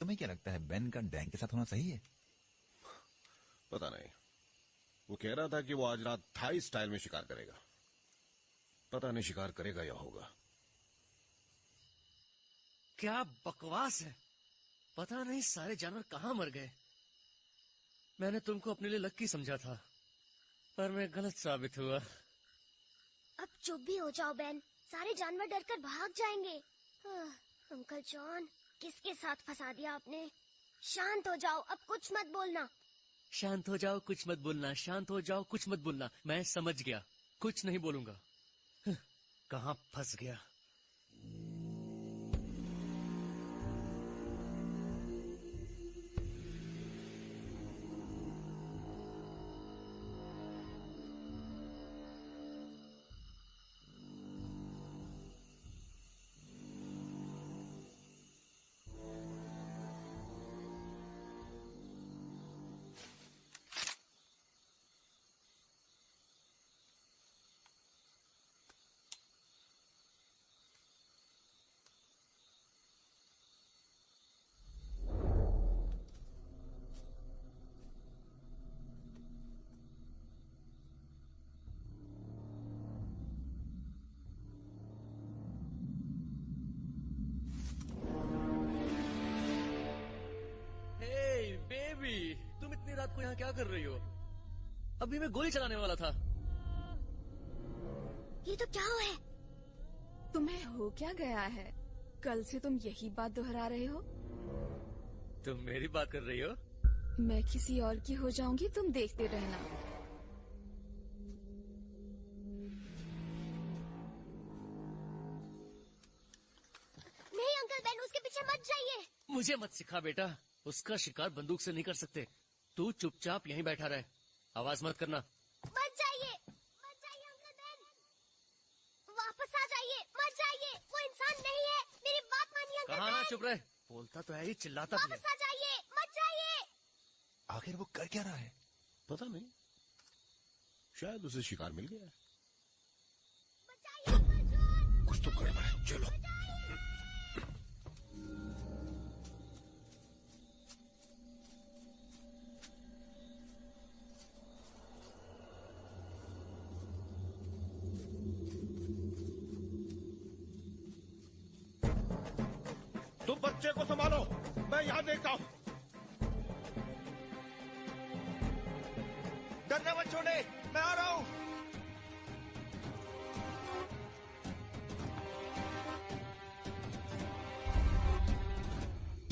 R: तुम्हें क्या लगता है बेन का डैंग के साथ होना सही है?
I: पता नहीं। वो कह रहा था कि वो आज रात थाई स्टाइल में शिकार करेगा। पता नहीं शिकार करेगा या होगा।
O: क्या बकवास है। पता नहीं सारे जानवर कहाँ मर गए। मैंने तुमको अपने लिए लक्की समझा था, पर मैं गलत साबित हुआ।
C: अब चुप भी हो जाओ बेन, सारे जानवर डरकर भाग जाएंगे। अंकल जॉन, किसके साथ फंसा दिया आपने? शांत हो जाओ, अब कुछ मत बोलना।
O: शांत हो जाओ, कुछ मत बोलना। शांत हो जाओ, कुछ मत बोलना। मैं समझ गया, कुछ नहीं बोलूंगा। कहाँ फंस गया। तुम इतनी रात को यहाँ क्या कर रही हो? अभी मैं गोली चलाने वाला था।
C: ये तो क्या हुआ है?
F: तुम्हें हो क्या गया है? कल से तुम यही बात दोहरा रहे हो।
O: तुम मेरी बात कर रही हो?
F: मैं किसी और की हो जाऊंगी, तुम देखते रहना।
C: नहीं अंकल बेन, उसके पीछे मत जाइए।
O: मुझे मत सिखा बेटा, उसका शिकार बंदूक से नहीं कर सकते। तू चुपचाप यहीं बैठा रहे, आवाज मत करना।
C: मत जाइए अंकल बेन, वापस आ जाइए, मत जाइए। वो इंसान नहीं है, मेरी बात मानिए अंकल बेन।
O: कहाँ ना चुप रहे, बोलता तो है ही, चिल्लाता भी है।
C: वापस आ जाइए, मत जाइए।
D: आखिर वो कर क्या रहा है?
I: पता नहीं, शायद उसे शिकार मिल गया।
D: कुछ तो गड़बड़ है, चलो।
G: तुम बच्चे को संभालो, मैं यहाँ देखता हूँ। डरने मत छोड़े, मैं आ रहा हूँ।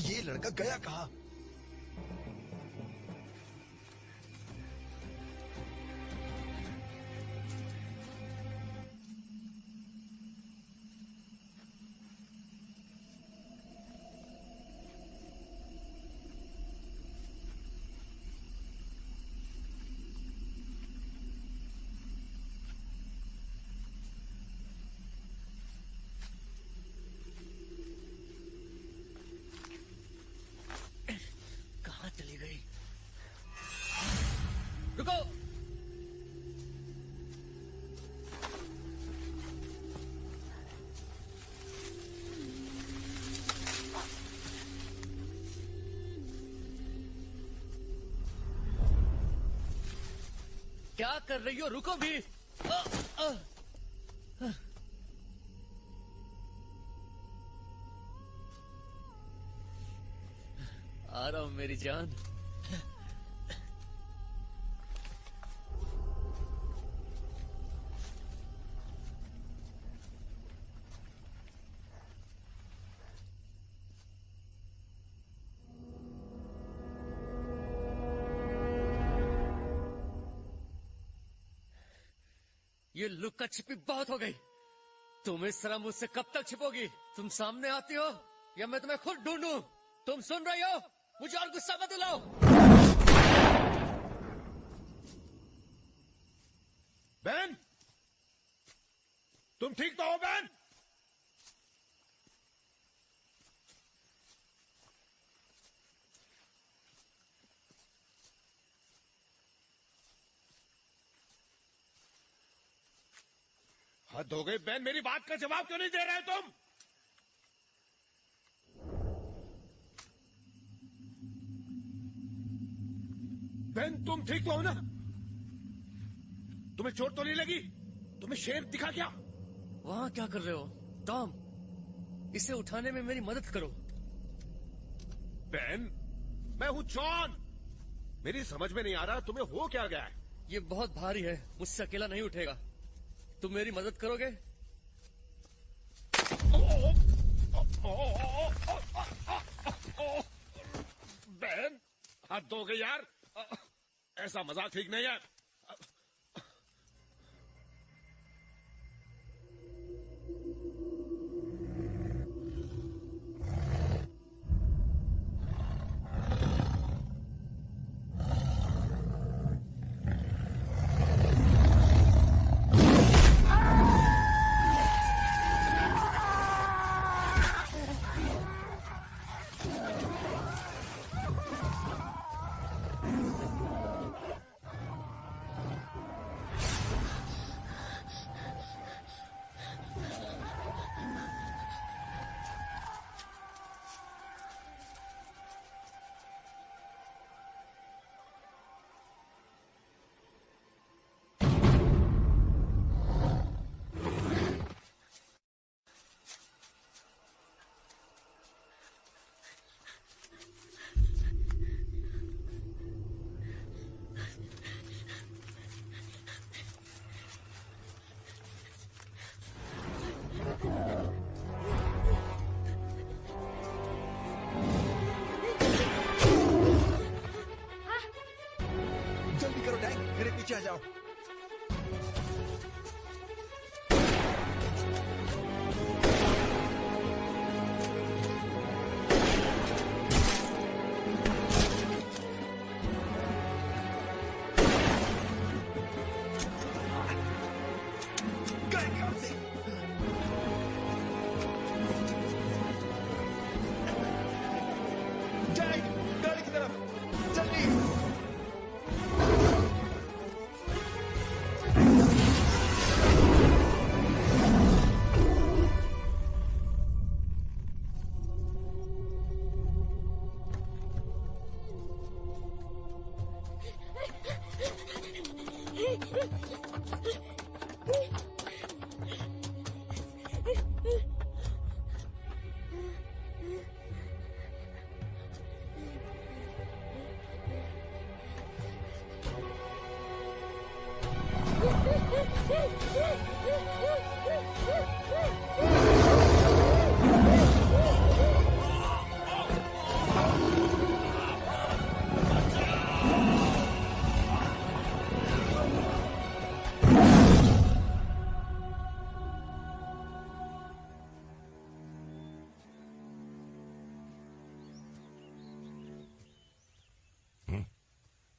D: ये लड़का गया कहाँ?
O: चली गई। रुको, क्या कर रही हो? रुको भी। आ रहा हूं मेरी जान। ये लुक्का छिपी बहुत हो गई। तुम इस तरह मुझसे कब तक छिपोगी? तुम सामने आती हो या मैं तुम्हें खुद ढूंढूं? तुम सुन रही हो? मुझे और गुस्सा मत दिलाओ।
G: बेन, तुम ठीक तो हो बेन? हद हो गई बेन, मेरी बात का जवाब क्यों नहीं दे रहे तुम? बेन, तुम ठीक तो हो ना? तुम्हें चोट तो नहीं लगी? तुम्हें शेर दिखा क्या?
O: वहां क्या कर रहे हो टॉम? इसे उठाने में मेरी मदद करो।
I: बेन, मैं हूँ जॉन। मेरी समझ में नहीं आ रहा तुम्हें हो क्या गया है।
O: ये बहुत भारी है, मुझसे अकेला नहीं उठेगा। तुम मेरी मदद करोगे?
I: बेन, हद हो गई यार। ऐसा मजाक ठीक नहीं है।
J: जल्दी करो डैंग, मेरे पीछे आ जाओ। गाड़ी की तरफ जल्दी।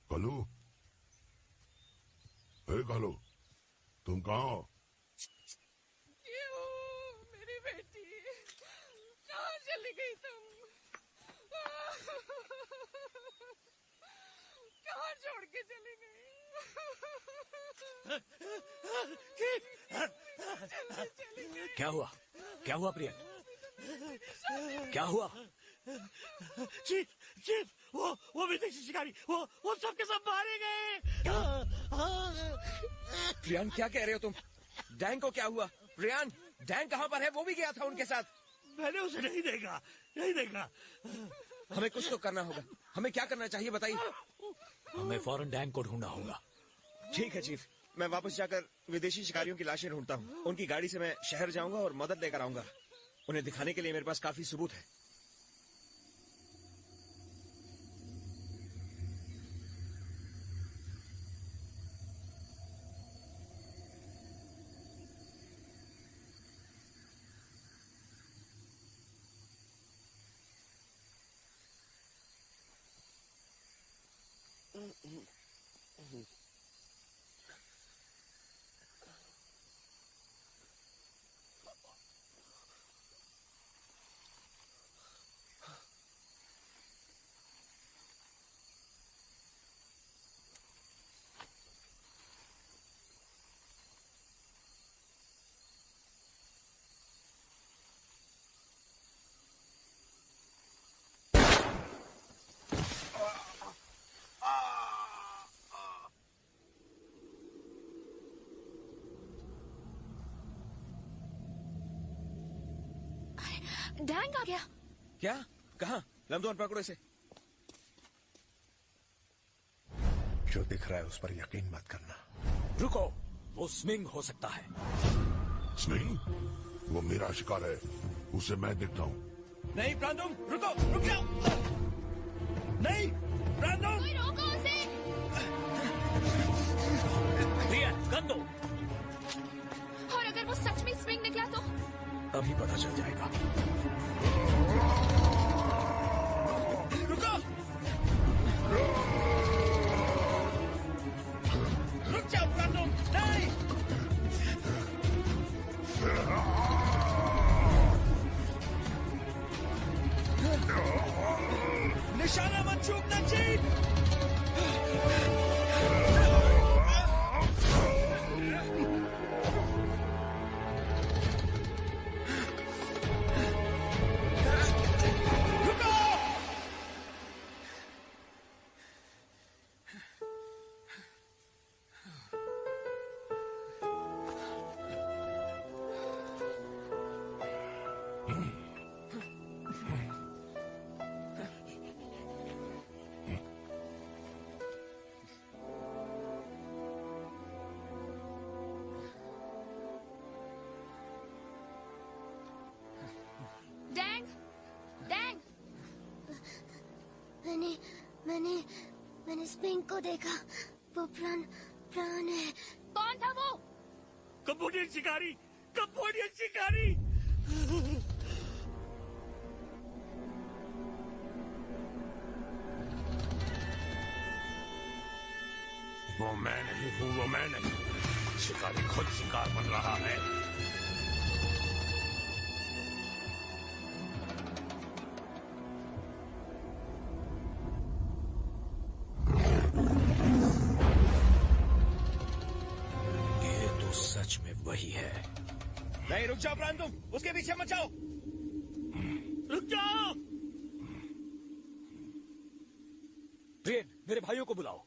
N: कालू, अरे कालू, तुम कहाँ हो?
E: मेरी बेटी कहाँ चली गई तुम? कहाँ छोड़ के चली गई?
L: क्या हुआ? क्या हुआ प्रिया? क्या हुआ?
H: चीफ, चीफ, वो विदेशी शिकारी, वो सबके सब मारे गए।
J: प्रियान, क्या कह रहे हो तुम? डैंग को क्या हुआ? प्रियान, डैंग कहाँ पर है? वो भी गया था उनके साथ।
H: मैंने उसे नहीं देखा, नहीं देखा।
J: हमें कुछ तो करना होगा। हमें क्या करना चाहिए बताइए।
L: हमें फौरन डैंग को ढूंढना होगा।
J: ठीक है चीफ, मैं वापस जाकर विदेशी शिकारियों की लाशें ढूंढता हूँ। उनकी गाड़ी से मैं शहर जाऊंगा और मदद लेकर आऊंगा। उन्हें दिखाने के लिए मेरे पास काफी सबूत है।
F: डैंग आ गया।
J: क्या? कहाँ? लमदोन पकड़ो इसे।
D: जो दिख रहा है उस पर यकीन मत करना।
L: रुको, वो स्विंग हो सकता है।
N: स्विंग? वो मेरा शिकार है, उसे मैं देखता हूँ।
B: नहीं ब्रांडम, रुको, रुक जाओ। नहीं ब्रांडम,
F: कोई रोको उसे।
H: ब्रियन, गन दो।
F: और अगर वो सच में स्विंग निकला तो?
L: अभी पता चल जाएगा।
B: रुको, रुक जाओ ब्रांडम, नहीं। निशाना मत चूकना चीफ।
C: मैंने स्पिंग को देखा। वो प्राण है।
F: कौन था वो?
B: कंबोडियन शिकारी, कंबोडियन शिकारी।
N: वो मैं नहीं हूँ, वो मैं नहीं। शिकारी खुद शिकार बन रहा है।
L: सच में वही है।
B: नहीं, रुक जाओ ब्रांडम, उसके पीछे मत जाओ। रुक जाओ।
L: ब्रियन, मेरे भाइयों को बुलाओ।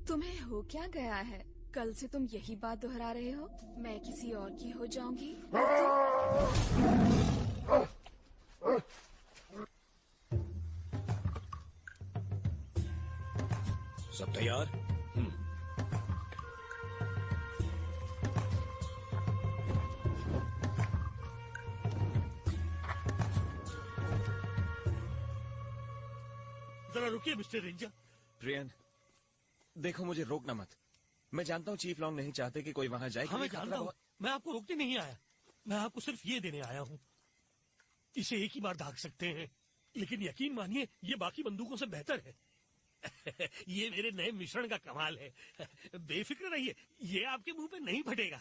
S: तुम्हें हो क्या गया है? कल से तुम यही बात दोहरा रहे हो। मैं किसी और की हो जाऊंगी।
L: सब तैयार?
H: जरा रुकिए मिस्टर रेंजर।
J: प्रियन, देखो मुझे रोकना मत। मैं जानता हूँ चीफ लॉन्ग नहीं चाहते कि कोई वहां जाए।
H: हाँ, मैं जानता हूँ। मैं आपको रोकने नहीं आया। मैं आपको सिर्फ ये देने आया हूँ। इसे एक ही बार दाग सकते हैं, लेकिन यकीन मानिए ये बाकी बंदूकों से बेहतर है। ये मेरे नए मिश्रण का कमाल है। बेफिक्र रहिए, ये आपके मुंह पे नहीं फटेगा।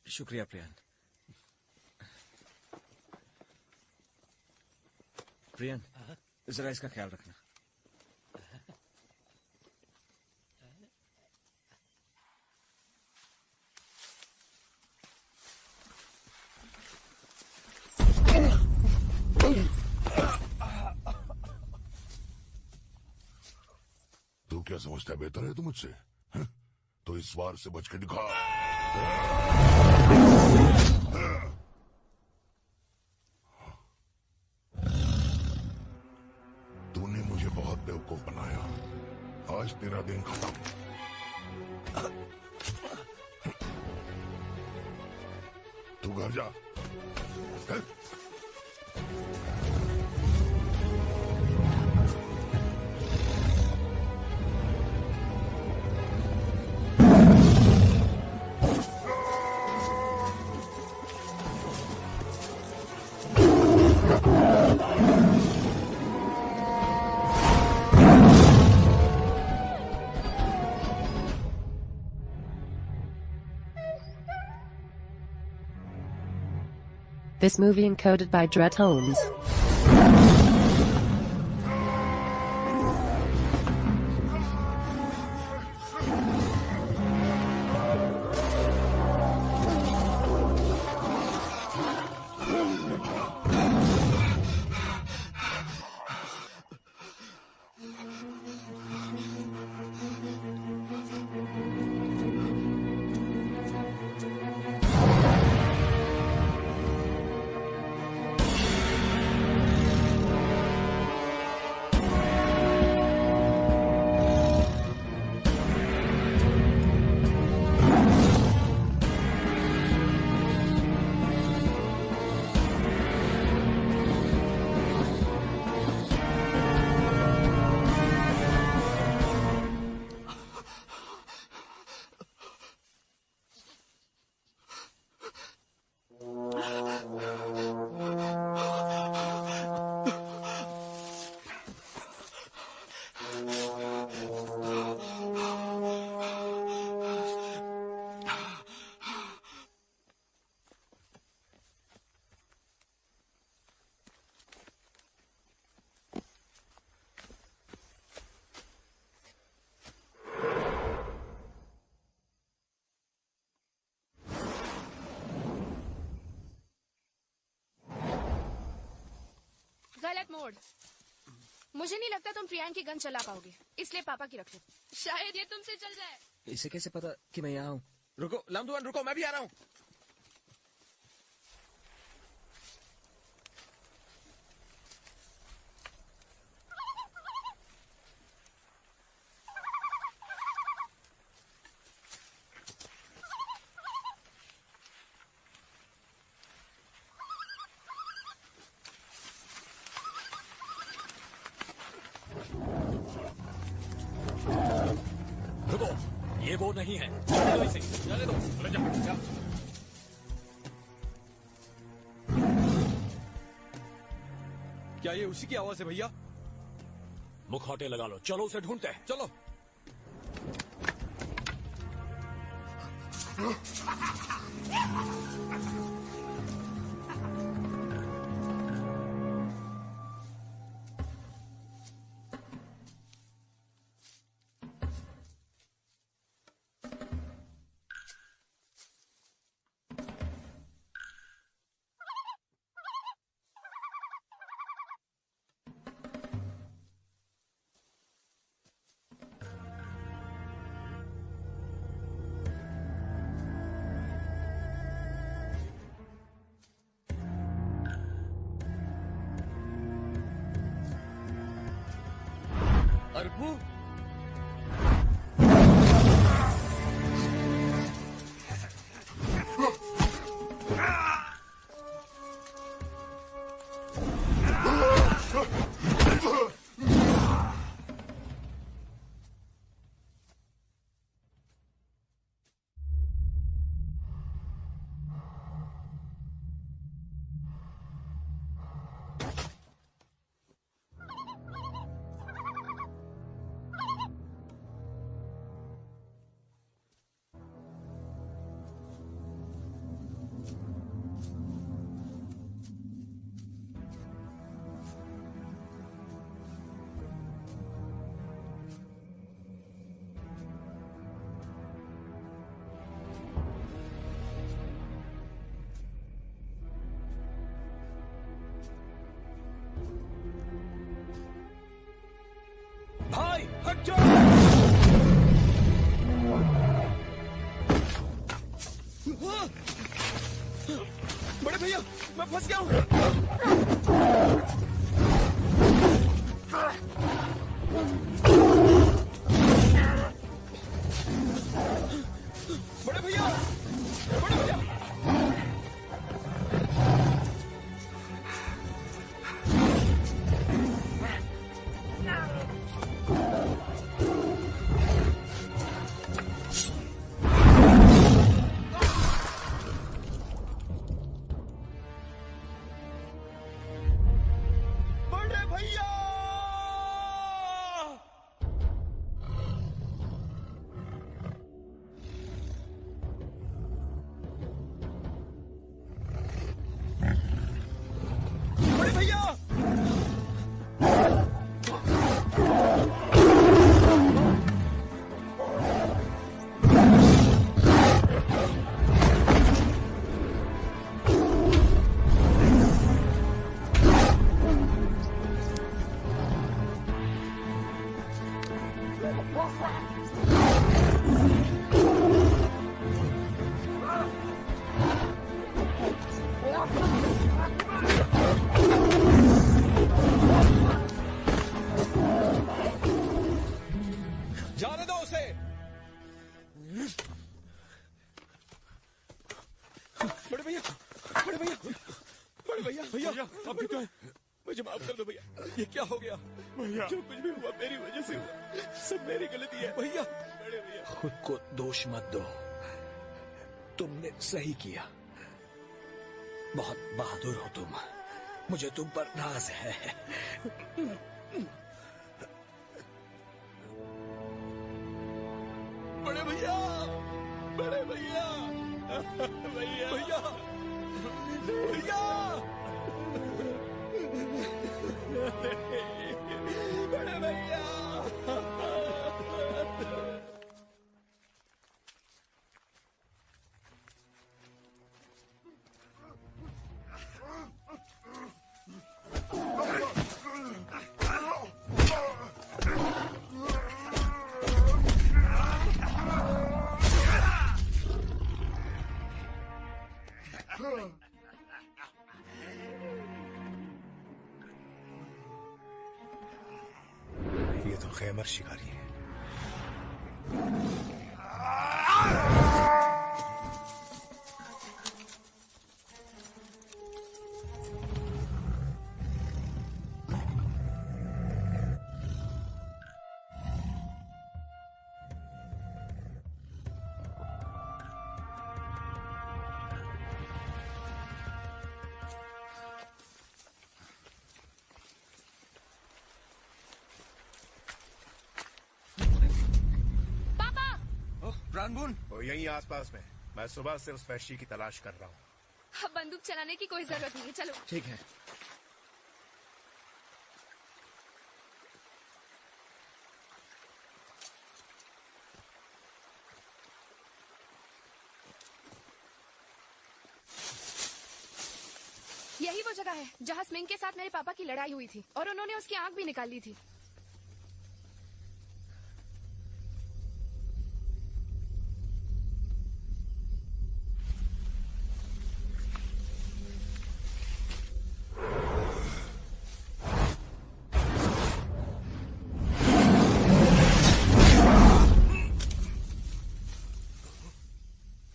J: शुक्रिया प्रियन। प्रियन, जरा इसका ख्याल रखना।
N: तू क्या समझता है बेहतर है तू मुझसे? तो इस वार से बच के दिखा। तूने मुझे बहुत बेवकूफ बनाया। आज तेरा दिन खत्म। तू घर जा।
A: This movie encoded by Dret Holmes.
F: गलत मोड़। मुझे नहीं लगता तुम प्रियांक की गन चला पाओगे, इसलिए पापा की रख लो। शायद ये तुमसे चल जाए।
M: इसे कैसे पता कि मैं यहाँ हूँ? रुको लामदुआन, रुको, मैं भी आ रहा हूँ।
L: ये वो नहीं है। जाने दो इसे, जाने दो। चले जा।
M: क्या ये उसी की आवाज है भैया?
L: मुखौटे लगा लो, चलो उसे ढूंढते हैं।
M: चलो। अरबू,
L: भाई हट जाओ।
M: बड़े भैया, मैं फंस गया हूँ। बड़े भैया, बड़े भैया। बड़े भैया जाने दो उसे। बड़े भैया बड़े भैया बड़े भैया भैया आप ठीक हैं? मुझे माफ कर दो भैया, ये क्या हो गया भैया? जो कुछ भी हुआ मेरी वजह से हुआ, सब मेरी गलती है भैया। बड़े भैया
L: खुद को दोष मत दो, तुमने सही किया। बहुत बहादुर हो तुम, मुझे तुम पर नाज है।
M: बड़े भैया बड़े भैया भैया भैया भैया बड़े भैया
D: ये तो खैमर शिकारी है।
M: रानबून
D: वो यहीं आसपास में। मैं सुबह से उस वैश्य की तलाश कर रहा हूँ।
F: अब बंदूक चलाने की कोई जरूरत नहीं है, चलो।
M: ठीक है।
F: यही वो जगह है जहाँ स्मिंग के साथ मेरे पापा की लड़ाई हुई थी और उन्होंने उसकी आंख भी निकाल ली थी।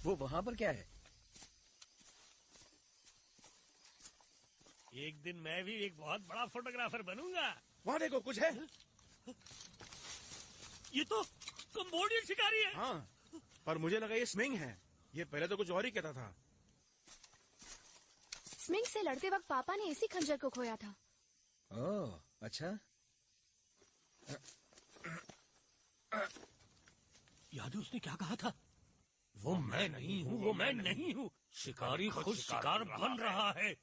M: वो वहां पर क्या है?
H: एक दिन मैं भी एक बहुत बड़ा फोटोग्राफर बनूंगा।
M: वहां देखो कुछ है।
H: ये तो कंबोडियन शिकारी है।
M: हाँ, पर मुझे लगा ये स्मिंग है। ये पहले तो कुछ और ही कहता था।
F: स्मिंग से लड़ते वक्त पापा ने इसी खंजर को खोया था।
M: ओह, अच्छा।
H: याद है उसने क्या कहा था? वो मैं नहीं हूँ, वो मैं नहीं हूँ। शिकारी खुद शिकार बन रहा है।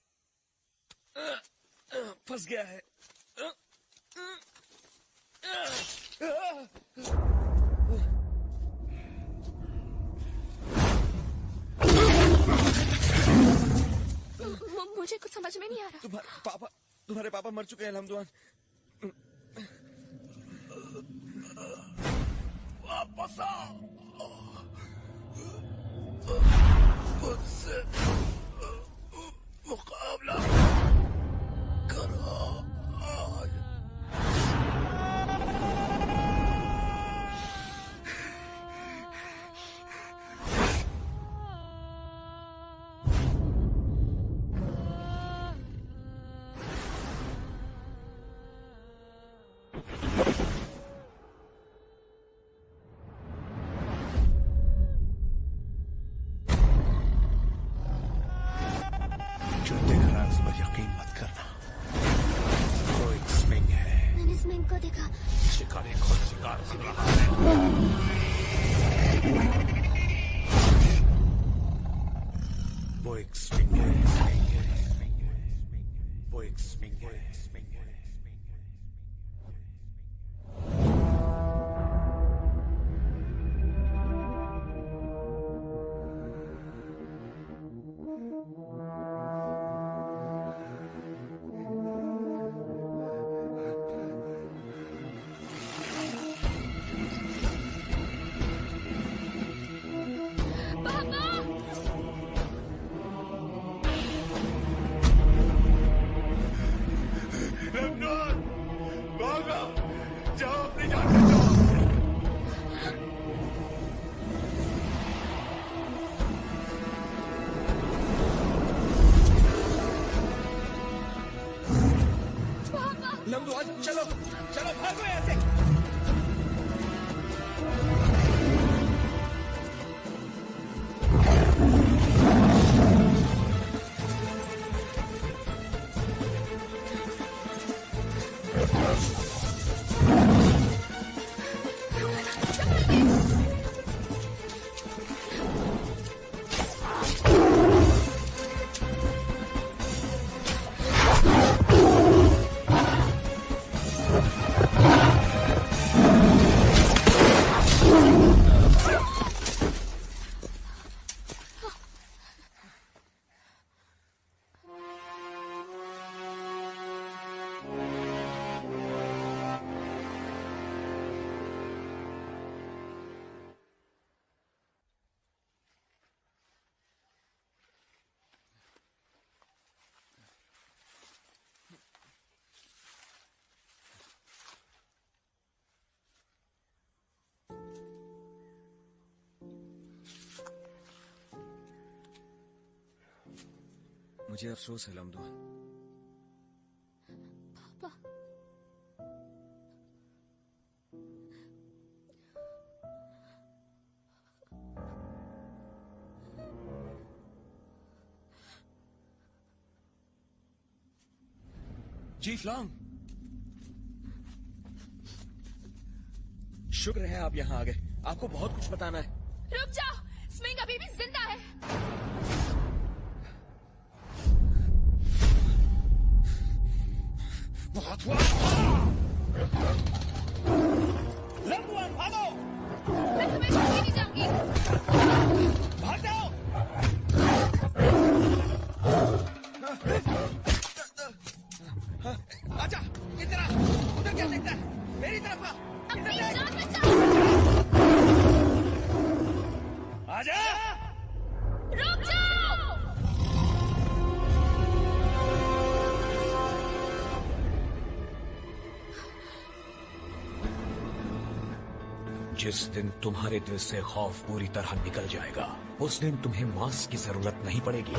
M: फंस गया है।
F: मुझे कुछ समझ में नहीं आ रहा।
M: तुम्हारे पापा मर चुके हैं लमदुआन।
N: वापस आओ। मुझसे मुकाबला करो आज। शिकारी खुद शिकार कर रहा है।
D: वो एक स्विंग है, वो एक
M: चलो चलो भागो यहाँ से।
J: मुझे अफसोस है लम्दुआन।
F: पापा,
M: चीफ लॉन्ग, शुक्र है आप यहाँ आ गए। आपको बहुत कुछ बताना है।
F: रुक जाओ, स्विंग अभी भी जिंदा है।
B: लम्बुआन भागो!
F: मैं तुम्हें छोड़ के नहीं जाऊंगी।
B: भाग जाओ!
M: आजा, इधर आ। उधर क्या देखता है? मेरी तरफ आ।
F: अपनी जान बचाओ।
B: आजा!
F: रुक जाओ!
L: जिस दिन तुम्हारे दिल से खौफ पूरी तरह निकल जाएगा, उस दिन तुम्हें मास्क की जरूरत नहीं पड़ेगी।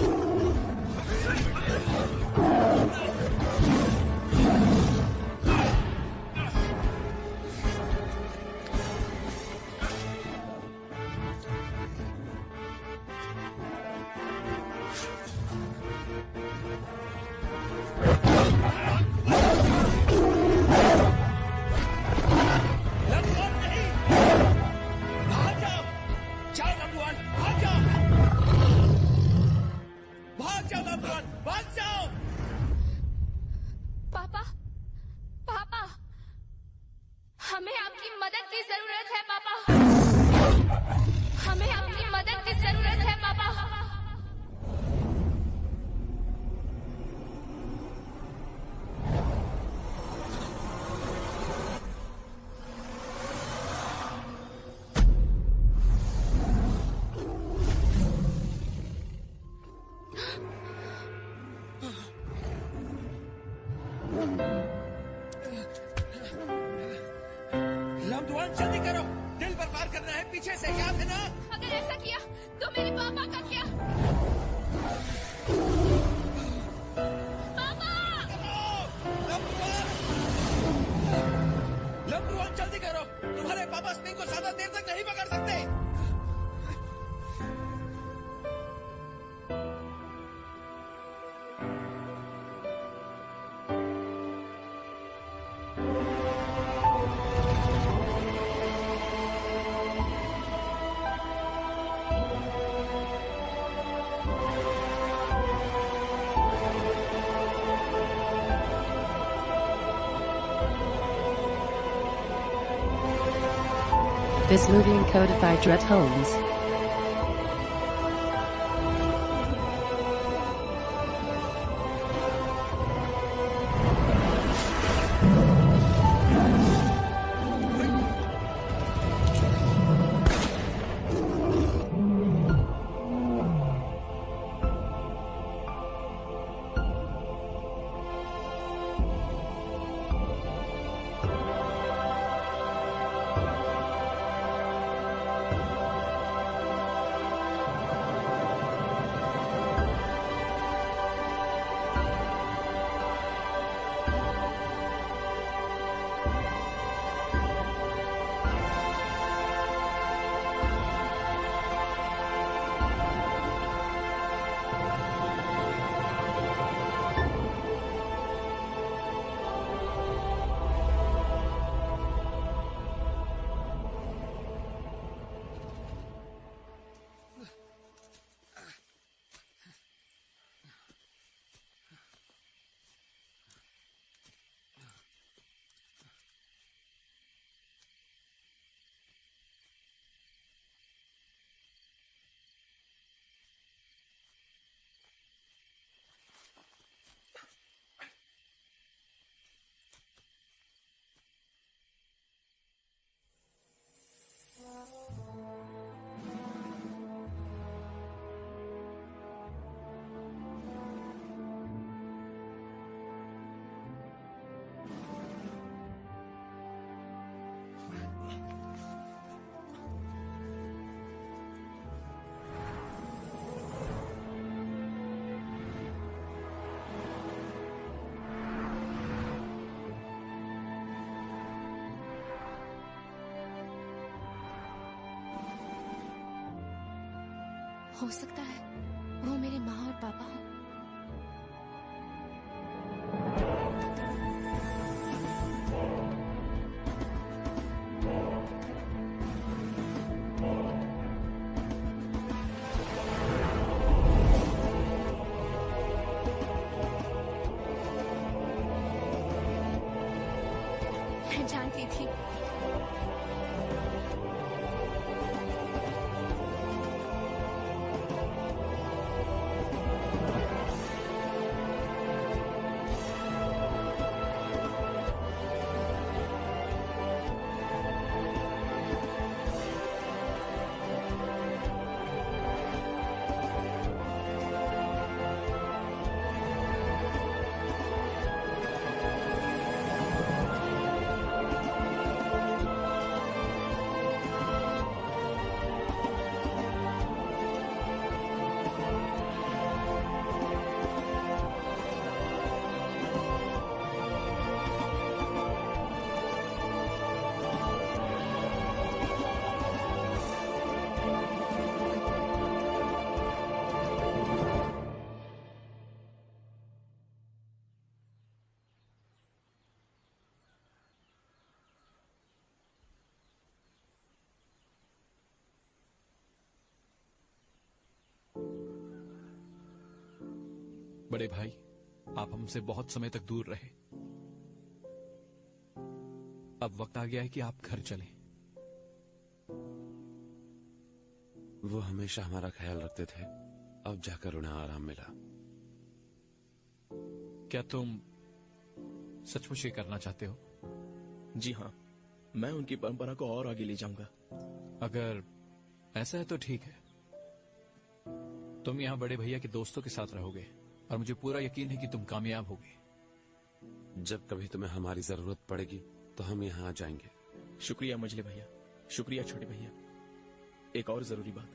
M: लम्दुआन जल्दी करो, दिल पर वार करना है पीछे से, याद है ना?
F: अगर ऐसा किया तो मेरे पापा का क्या? पापा!
M: लम्दुआन जल्दी करो, तुम्हारे पापा स्पिंग को ज्यादा देर तक नहीं पकड़ सकते।
A: This movie encoded by Dred Holmes.
F: हो सकता है वो मेरे माँ और पापा हो। मैं जानती थी।
P: बड़े भाई, आप हमसे बहुत समय तक दूर रहे। अब वक्त आ गया है कि आप घर चलें।
I: वो हमेशा हमारा ख्याल रखते थे, अब जाकर उन्हें आराम मिला।
P: क्या तुम सचमुच ये करना चाहते हो?
M: जी हाँ, मैं उनकी परंपरा को और आगे ले जाऊंगा।
P: अगर ऐसा है तो ठीक है। तुम यहाँ बड़े भैया के दोस्तों के साथ रहोगे और मुझे पूरा यकीन है कि तुम कामयाब होगे।
I: जब कभी तुम्हें हमारी जरूरत पड़ेगी तो हम यहाँ आ जाएंगे।
M: शुक्रिया मजले भैया, शुक्रिया छोटे भैया। एक और जरूरी बात,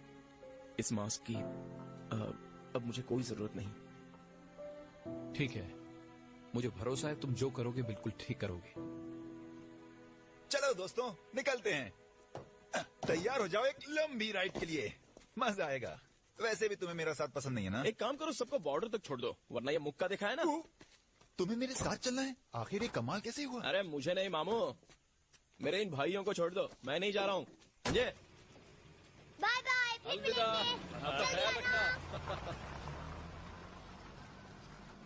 M: इस मास्क की अब मुझे कोई जरूरत नहीं।
P: ठीक है, मुझे भरोसा है तुम जो करोगे बिल्कुल ठीक करोगे।
R: चलो दोस्तों, निकलते हैं। तैयार हो जाओ एक लंबी राइड के लिए, मजा आएगा। वैसे भी तुम्हें मेरा साथ पसंद नहीं है ना?
M: एक काम करो, सबको बॉर्डर तक छोड़ दो, वरना ये मुक्का दिखाया ना।
R: तुम्हें मेरे साथ चलना है? आखिर ये कमाल कैसे हुआ?
M: अरे मुझे नहीं मामू, मेरे इन भाइयों को छोड़ दो, मैं नहीं जा रहा हूँ। समझे?
C: बाय बाय, फिर
M: अलविदा,
C: मिलेंगे।
M: अपना ख्याल रखना।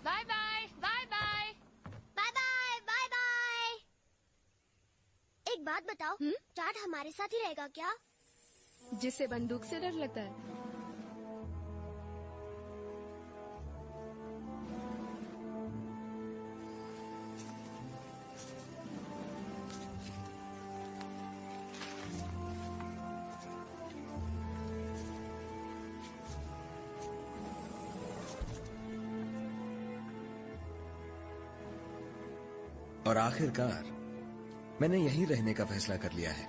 F: Bye bye, bye bye,
C: bye bye, bye bye. एक बात बताओ, टाट हमारे साथ ही रहेगा क्या?
F: जिससे बंदूक से डर लगता है।
J: और आखिरकार मैंने यहीं रहने का फैसला कर लिया है।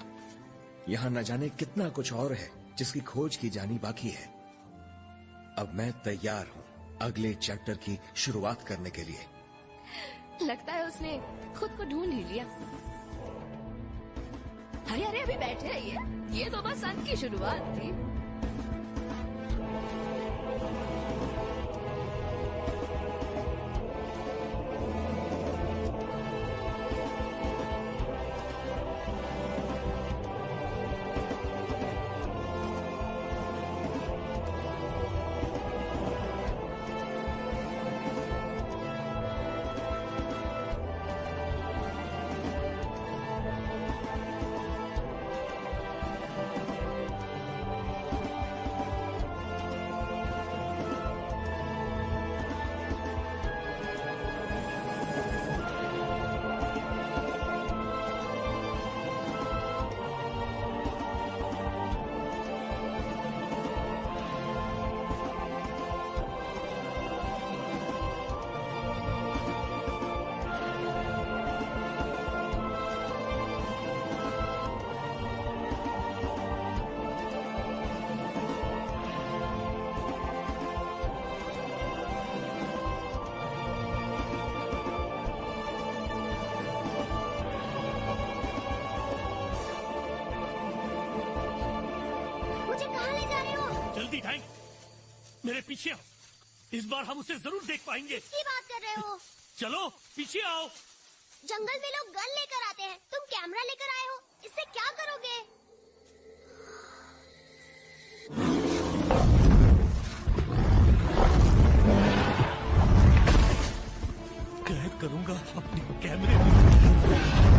J: यहां न जाने कितना कुछ और है जिसकी खोज की जानी बाकी है। अब मैं तैयार हूं अगले चैप्टर की शुरुआत करने के लिए।
F: लगता है उसने खुद को ढूंढ ही लिया। अरे अरे अभी बैठे रहिए, ये तो बस अंत की शुरुआत थी।
H: मेरे पीछे आओ, इस बार हम उसे जरूर देख पाएंगे।
C: किसकी बात कर रहे हो?
H: चलो पीछे आओ।
C: जंगल में लोग गन लेकर आते हैं, तुम कैमरा लेकर आए हो, इससे क्या करोगे?
H: कैद करूंगा अपने कैमरे में।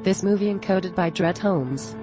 A: This movie encoded by Dread Holmes.